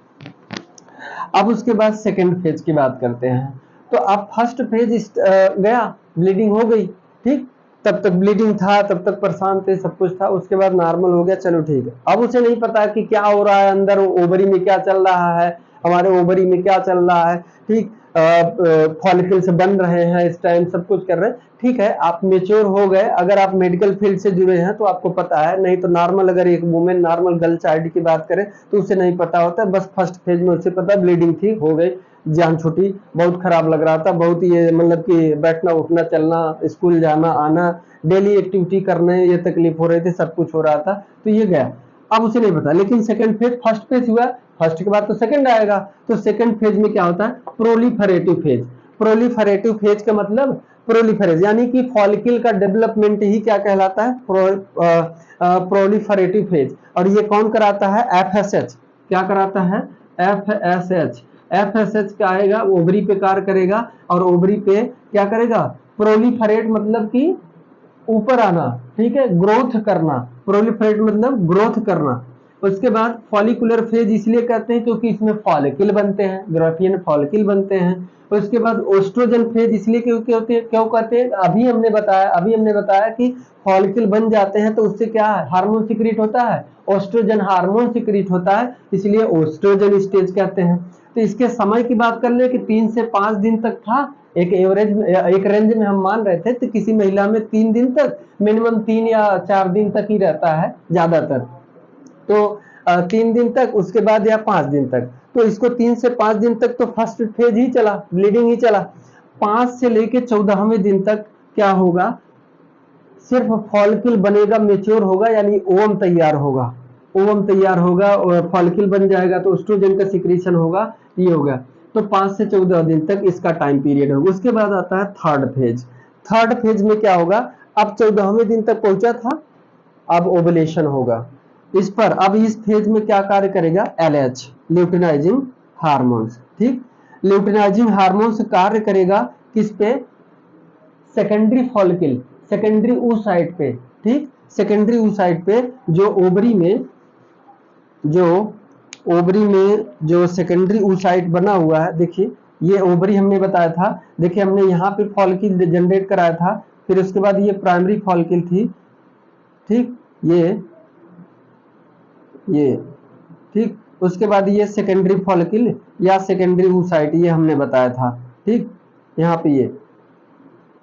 अब उसके बाद सेकंड फेज की बात करते हैं। तो अब फर्स्ट फेज गया, ब्लीडिंग हो गई। ठीक, तब तक ब्लीडिंग था, तब तक परेशान थे, सब कुछ था, उसके बाद नॉर्मल हो गया, चलो ठीक है। अब उसे नहीं पता कि क्या हो रहा है अंदर, ओवरी में क्या चल रहा है, हमारे ओवरी में क्या चल रहा है। ठीक, फॉलिकल्स बन रहे हैं इस टाइम, सब कुछ कर रहे हैं। ठीक है, आप मेच्योर हो गए, अगर आप मेडिकल फील्ड से जुड़े हैं तो आपको पता है, नहीं तो नॉर्मल, अगर एक वुमेन नॉर्मल गर्ल चाइल्ड की बात करें तो उसे नहीं पता होता। बस फर्स्ट फेज में उसे पता ब्लीडिंग थी, हो गई, जान छूटी, बहुत खराब लग रहा था, बहुत ये मतलब कि बैठना उठना चलना, स्कूल जाना आना, डेली एक्टिविटी करने ये तकलीफ हो रही थी, सब कुछ हो रहा था, तो ये गया। अब उसे नहीं पता। लेकिन सेकंड फेज, फर्स्ट फेज हुआ, फर्स्ट के बाद तो सेकंड आएगा, तो सेकंड फेज में क्या होता है, प्रोलिफरेटिव फेज। प्रोलिफरेटिव फेज का मतलब, प्रोलिफरेज यानी कि फॉलिकल का डेवलपमेंट ही क्या कहलाता है, प्रोलिफरेटिव फेज। और ये कौन कराता है, एफएसएच। क्या कराता है, एफएसएच। एफएसएच क्या आएगा, ओवरी पे कार्य करेगा, और ओवरी पे क्या करेगा, प्रोलिफरेट मतलब कि ऊपर आना, ठीक है, ग्रोथ करना। प्रोलिफरेट मतलब ग्रोथ करना। उसके बाद फॉलिकुलर फेज इसलिए कहते हैं क्योंकि इसमें फॉलिकल बनते हैं, ग्राफियन फॉलिकल बनते हैं। उसके बाद ओस्ट्रोजन फेज इसलिए क्योंकि होते हैं, क्यों कहते हैं, अभी हमने बताया कि फॉलिकल बन जाते हैं तो उससे क्या हार्मोन सिक्रीट होता है, ओस्ट्रोजन हार्मोन सिक्रीट होता है, इसलिए ओस्ट्रोजन स्टेज कहते हैं। तो इसके समय की बात कर ले कि 3 से 5 दिन तक था, एक एवरेज में, एक रेंज में हम मान रहे थे, तो किसी महिला में 3 दिन तक, मिनिमम 3 या 4 दिन तक ही रहता है ज्यादातर, तो 3 दिन तक, उसके बाद या 5 दिन तक। तो इसको 3 से 5 दिन तक तो फर्स्ट फेज ही चला, ब्लीडिंग ही चला। 5 से लेके 14वें दिन तक क्या होगा, सिर्फ फॉलिकल बनेगा, मेच्योर होगा, यानी ओवम तैयार होगा, ओवम तैयार होगा और फॉलिकल बन जाएगा, तो एस्ट्रोजन का सिक्रीशन होगा, ये होगा। तो 5 से 14 दिन तक इसका टाइम पीरियड होगा। उसके बाद आता है थर्ड फेज। थर्ड फेज में क्या होगा, अब 14वें दिन तक पहुंचा था, अब ओवुलेशन होगा। इस पर अब इस फेज में क्या कार्य करेगा, एलएच, ल्यूटिनाइजिंग हार्मोन्स। ठीक, ल्यूटिनाइजिंग हार्मोन्स कार्य करेगा किस पे, सेकेंडरी फॉलिकल, सेकेंडरी oocyte पे। ठीक, सेकेंडरी oocyte पे, जो ओवरी में जो सेकेंडरी oocyte बना हुआ है, देखिए ये ओवरी हमने बताया था, देखिए हमने यहाँ पे फॉलिकल जनरेट कराया था, फिर उसके बाद ये प्राइमरी फॉलिकल थी। ठीक, ये ठीक, उसके बाद ये सेकेंडरी फॉलिकल या सेकेंडरी oocyte, ये हमने बताया था। ठीक, यहाँ पे ये,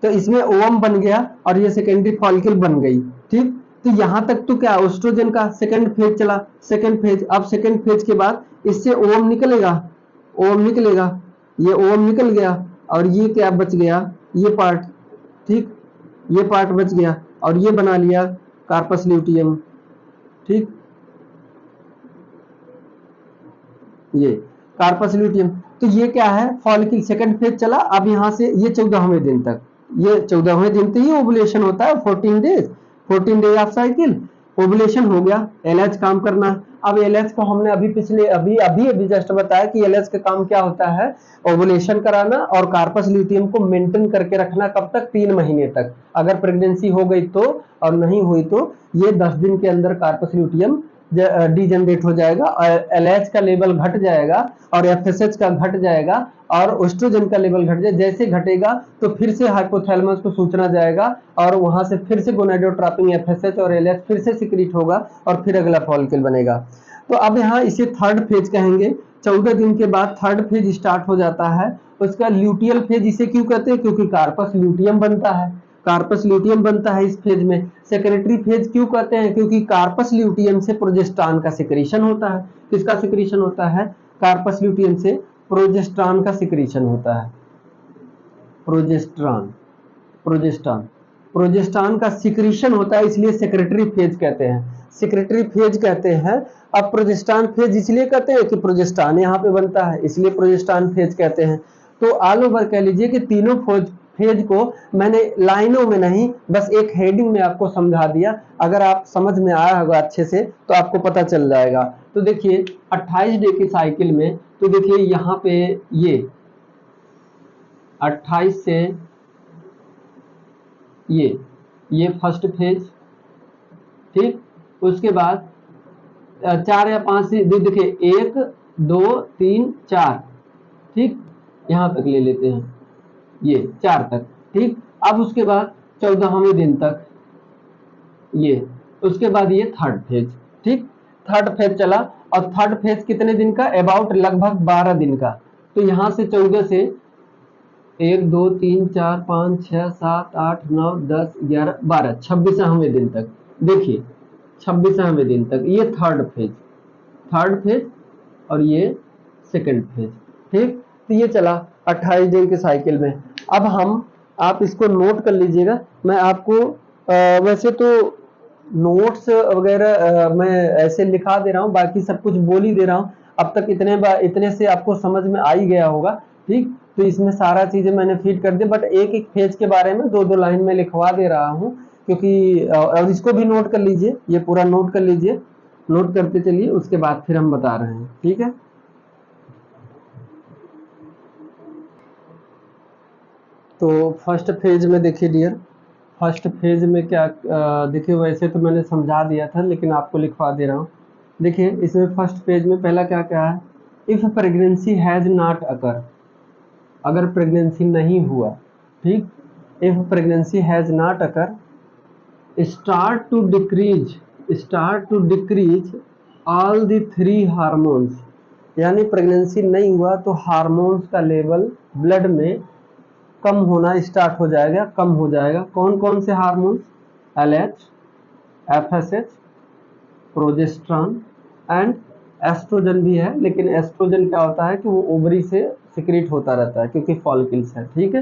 तो इसमें ओवम बन गया और ये सेकेंडरी फॉलिकल बन गई। ठीक, तो यहां तक तो क्या, एस्ट्रोजन का सेकंड फेज चला, सेकंड फेज। अब सेकंड फेज के बाद इससे ओवम निकलेगा, ये ओवम निकल गया, और ये क्या बच गया, ये पार्ट। ठीक, ये पार्ट बच गया, और ये बना लिया कार्पस ल्यूटियम। ठीक, ये कार्पस ल्यूटियम। तो ये क्या है, फॉलिकल सेकंड फेज चला। अब यहाँ से ये 14वें दिन तक, ये 14वें दिन तक ही ओवुलेशन होता है, 14 days, 14 days of cycle, ovulation हो गया, एलएच काम करना। अब एलएच को हमने अभी जस्ट बताया कि एलएच का काम क्या होता है, ओवुलेशन कराना और कार्पस ल्यूटियम को मेंटेन करके रखना, कब तक, 3 महीने तक। अगर प्रेगनेंसी हो गई तो, और नहीं हुई तो ये 10 दिन के अंदर कार्पस ल्यूटियम डी जनरेट हो जाएगा और एलएच का लेवल घट जाएगा और एफएसएच का घट जाएगा और एस्ट्रोजन का लेवल घट जाए। जैसे घटेगा तो फिर से हाइपोथैलेमस को सूचना जाएगा और वहां से फिर से गोनाडोट्रोपिन एफएसएच और एलएच फिर से सिक्रीट होगा और फिर अगला फॉलिकल बनेगा। तो अब यहाँ इसे थर्ड फेज कहेंगे। 14 दिन के बाद थर्ड फेज स्टार्ट हो जाता है। उसका ल्यूटियल फेज इसे क्यों कहते हैं? क्योंकि कार्पस ल्यूटियम बनता है, कार्पस ल्यूटियम बनता है इस फेज में। सेक्रेटरी फेज क्यों कहते हैं? क्योंकि कार्पस ल्यूटियम से प्रोजेस्टेरॉन का सिक्रीशन होता है। किसका सिक्रीशन होता है? कार्पस ल्यूटियम से प्रोजेस्टेरॉन का सिक्रीशन होता है। प्रोजेस्टेरॉन प्रोजेस्टेरॉन प्रोजेस्टेरॉन का सिक्रीशन होता है, इसलिए सेक्रेटरी फेज कहते हैं। सेक्रेटरी फेज कहते हैं। अब प्रोजेस्टेरॉन फेज इसलिए कहते हैं कि प्रोजेस्टेरॉन यहाँ पे बनता है, इसलिए प्रोजेस्टेरॉन फेज कहते हैं। तो ऑल ओवर कह लीजिए कि तीनों फेज को मैंने लाइनों में नहीं, बस एक हेडिंग में आपको समझा दिया। अगर आप समझ में आया होगा अच्छे से तो आपको पता चल जाएगा। तो देखिए 28 डे की साइकिल में, तो देखिए यहाँ पे ये 28 से ये फर्स्ट फेज, ठीक। उसके बाद 4 या 5 से देखिए 1 2 3 4, ठीक, यहां तक ले लेते हैं, ये 4 तक, ठीक। अब उसके बाद 14वें दिन तक ये, उसके बाद ये थर्ड फेज, ठीक। थर्ड फेज चला और थर्ड फेज कितने दिन का? अबाउट लगभग 12 दिन का। तो यहां से 14 से 1 2 3 4 5 6 7 8 9 10 11 12 26वें दिन तक, देखिए 26वें दिन तक ये थर्ड फेज और ये सेकंड फेज, ठीक। तो ये चला 28 दिन के साइकिल में। अब आप इसको नोट कर लीजिएगा। मैं आपको वैसे तो नोट्स वगैरह मैं ऐसे लिखा दे रहा हूँ, बाकी सब कुछ बोल ही दे रहा हूँ। अब तक इतने से आपको समझ में आ ही गया होगा, ठीक। तो इसमें सारा चीजें मैंने फीड कर दी, बट एक एक फेज के बारे में 2-2 लाइन में लिखवा दे रहा हूँ, क्योंकि और इसको भी नोट कर लीजिए, ये पूरा नोट कर लीजिए, नोट करते चलिए, उसके बाद फिर हम बता रहे हैं, ठीक है। तो फर्स्ट फेज में देखिए डियर, फर्स्ट फेज में क्या देखिए, वैसे तो मैंने समझा दिया था लेकिन आपको लिखवा दे रहा हूँ। देखिए इसमें फर्स्ट फेज में पहला क्या क्या है? If pregnancy has not occur, अगर प्रेगनेंसी नहीं हुआ, ठीक। If pregnancy has not occur, start to decrease all the 3 hormones, यानी प्रेगनेंसी नहीं हुआ तो हार्मोन्स का लेवल ब्लड में कम होना स्टार्ट हो जाएगा, कम हो जाएगा। कौन कौन से hormones? LH, FSH, progesterone and oestrogen भी है, लेकिन एस्ट्रोजन क्या होता है कि वो ओवरी से सिक्रीट होता रहता है क्योंकि फॉलिकल्स है, ठीक है।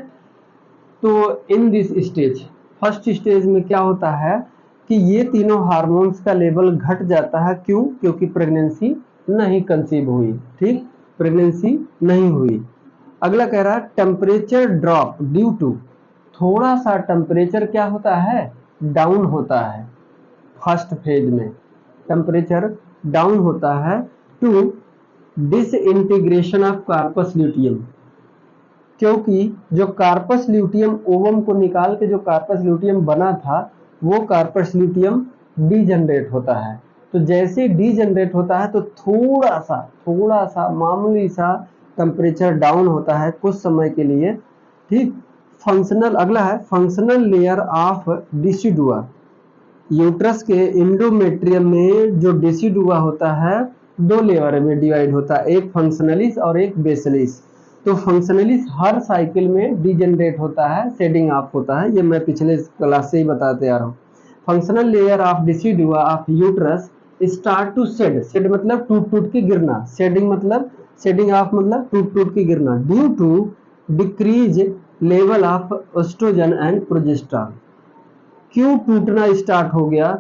तो in this stage, first stage में क्या होता है कि ये तीनों हार्मोन्स का लेवल घट जाता है। क्यों? क्योंकि प्रेगनेंसी नहीं कंसीव हुई, ठीक, प्रेगनेंसी नहीं हुई। अगला कह रहा है टेम्परेचर ड्रॉप ड्यू टू, थोड़ा सा टेम्परेचर क्या होता है? डाउन होता है। फर्स्ट फेज में टेम्परेचर डाउन होता है to disintegration of corpus luteum, क्योंकि जो कार्पस ल्यूटियम ओवम को निकाल के जो कार्पस ल्यूटियम बना था, वो कार्पस ल्यूटियम डीजनरेट होता है। तो जैसे डीजनरेट होता है तो थोड़ा सा मामूली सा टेम्परेचर डाउन होता है कुछ समय के लिए, ठीक। फंक्शनल, अगला है फंक्शनल लेयर ऑफ डिसिडुआ, यूट्रस के इंडोमेट्रियम में जो डिसिडुआ होता है 2 लेयर में डिवाइड होता है, एक फंक्शनलिस और एक बेसिलिस। तो फंक्शनलिस हर साइकिल में डीजनरेट होता है, शेडिंग ऑफ होता है, ये मैं पिछले क्लास से ही बताते आ रहा हूँ। Functional layer of decidua of uterus start to shed मतलब टूट के गिरना, शेडिंग मतलब शेडिंग ऑफ मतलब टूट के गिरना, due to decrease level of oestrogen and progesterone. क्यों टूटना स्टार्ट हो गया?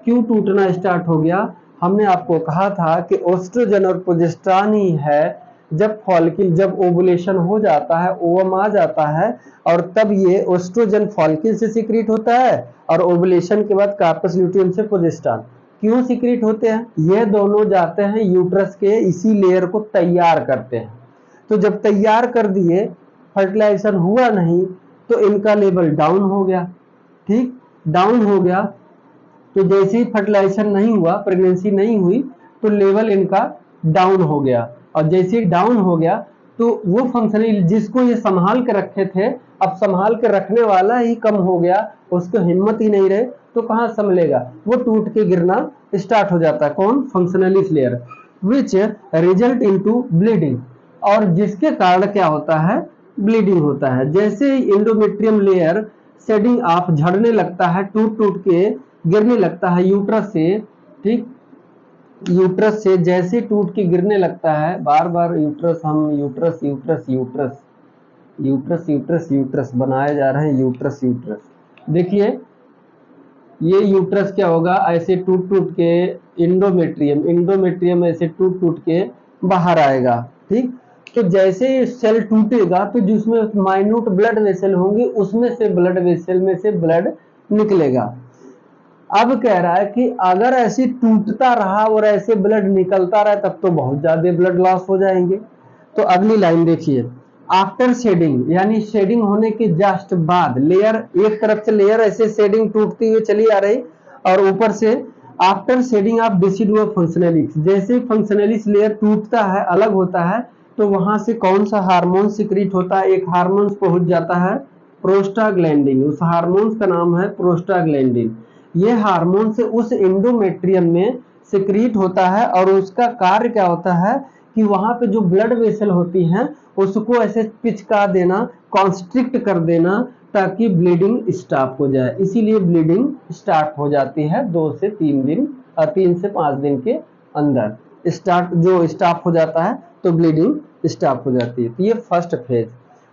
क्यों टूटना स्टार्ट हो गया? हमने आपको कहा था कि एस्ट्रोजन और प्रोजेस्टेरॉन ही है, जब ओवुलेशन हो जाता है, ओवम आ जाता है, और तब ये एस्ट्रोजन फॉलिकल से सिक्रीट होता है और ओवुलेशन के बाद कार्पस ल्यूटियम से प्रोजेस्टेरॉन। क्यों सिक्रीट होते हैं? ये दोनों जाते हैं यूट्रस के इसी लेयर को तैयार करते हैं। तो जब तैयार कर दिए, फर्टिलाइजेशन हुआ नहीं, तो इनका लेवल डाउन हो गया, ठीक, डाउन हो गया। तो जैसे ही फर्टिलाइजेशन नहीं हुआ, प्रेगनेंसी नहीं हुई, तो लेवल इनका डाउन हो गया, और जैसे ही डाउन हो गया तो वो फंक्शनल जिसको ये संभाल के रखे थे, अब संभाल के रखने वाला ही कम हो गया, उसको हिम्मत ही नहीं रहे, तो कहाँ संभलेगा, वो टूट के गिरना स्टार्ट हो जाता है। कौन? Functionalist layer, which result into bleeding, और जिसके कारण क्या होता है? ब्लीडिंग होता है। जैसे ही एंडोमेट्रियम लेयर शेडिंग ऑफ झड़ने लगता है, टूट टूट के गिरने लगता है यूट्रस से, ठीक, यूट्रस से जैसे टूट के गिरने लगता है, बार बार यूट्रस, हम uterus uterus uterus uterus uterus uterus बनाए जा रहे हैं, यूट्रस यूट्रस। देखिए ये यूट्रस क्या होगा, ऐसे टूट टूट के इंडोमेट्रियम ऐसे टूट टूट के बाहर आएगा, ठीक। तो जैसे ये सेल टूटेगा तो जिसमें माइन्यूट ब्लड वेसल होंगे, उसमें से ब्लड वेसल में से ब्लड निकलेगा। अब कह रहा है कि अगर ऐसे टूटता रहा और ऐसे ब्लड निकलता रहा, तब तो बहुत ज्यादा ब्लड लॉस हो जाएंगे। तो अगली लाइन देखिए, आफ्टर शेडिंग, यानी शेडिंग होने के जस्ट बाद, लेयर एक तरफ से लेयर ऐसे शेडिंग टूटती हुई चली आ रही, और ऊपर से आफ्टर शेडिंग ऑफ डिसिडुअल फंक्शनलिस्ट, जैसे फंक्शनलिस्ट लेयर टूटता है, अलग होता है, तो वहां से कौन सा हार्मोन सिक्रीट होता है? एक हार्मोन पहुंच जाता है प्रोस्टाग्लैंडिन, उस हार्मोन का नाम है प्रोस्टाग्लैंडिन। ये हार्मोन से उस एंडोमेट्रियम में सिक्रीट होता है, और उसका कार्य क्या होता है कि वहां पे जो ब्लड वेसल होती हैं उसको ऐसे पिचका देना, कॉन्स्ट्रिक्ट कर देना, ताकि ब्लीडिंग स्टॉप हो जाए। इसीलिए ब्लीडिंग स्टार्ट हो जाती है 2 से 3 दिन और 3 से 5 दिन के अंदर स्टार्ट, जो स्टॉप हो जाता है तो ब्लीडिंग स्टॉप हो जाती है। तो ये फर्स्ट फेज।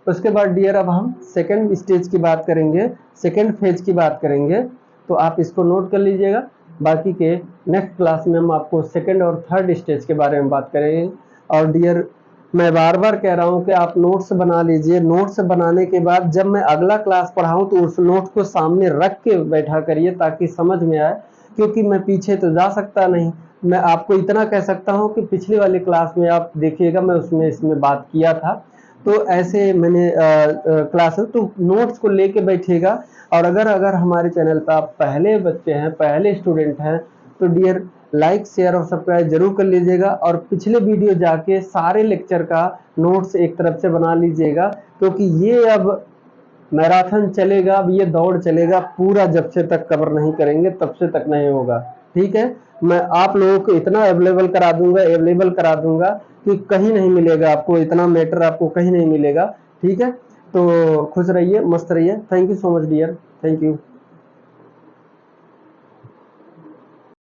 उसके बाद डियर अब हम सेकेंड स्टेज की बात करेंगे, सेकेंड फेज की बात करेंगे, तो आप इसको नोट कर लीजिएगा। बाकी के नेक्स्ट क्लास में हम आपको सेकेंड और थर्ड स्टेज के बारे में बात करेंगे। और डियर मैं बार बार कह रहा हूं कि आप नोट्स बना लीजिए, नोट्स बनाने के बाद जब मैं अगला क्लास पढ़ाऊं तो उस नोट को सामने रख के बैठा करिए ताकि समझ में आए, क्योंकि मैं पीछे तो जा सकता नहीं। मैं आपको इतना कह सकता हूं कि पिछले वाले क्लास में आप देखिएगा, मैं उसमें इसमें बात किया था, तो ऐसे मैंने क्लास तो नोट्स को लेके बैठिएगा। और अगर हमारे चैनल पर आप पहले बच्चे हैं, पहले स्टूडेंट हैं, तो डियर लाइक शेयर और सब्सक्राइब जरूर कर लीजिएगा, और पिछले वीडियो जाके सारे लेक्चर का नोट्स एक तरफ से बना लीजिएगा, क्योंकि ये अब मैराथन चलेगा, अब ये दौड़ चलेगा पूरा, जब से तक कवर नहीं करेंगे तब से तक नहीं होगा, ठीक है। मैं आप लोगों को इतना अवेलेबल करा दूंगा कि कहीं नहीं मिलेगा आपको, इतना मैटर आपको कहीं नहीं मिलेगा, ठीक है। तो खुश रहिए, मस्त रहिए। Thank you so much dear, thank you.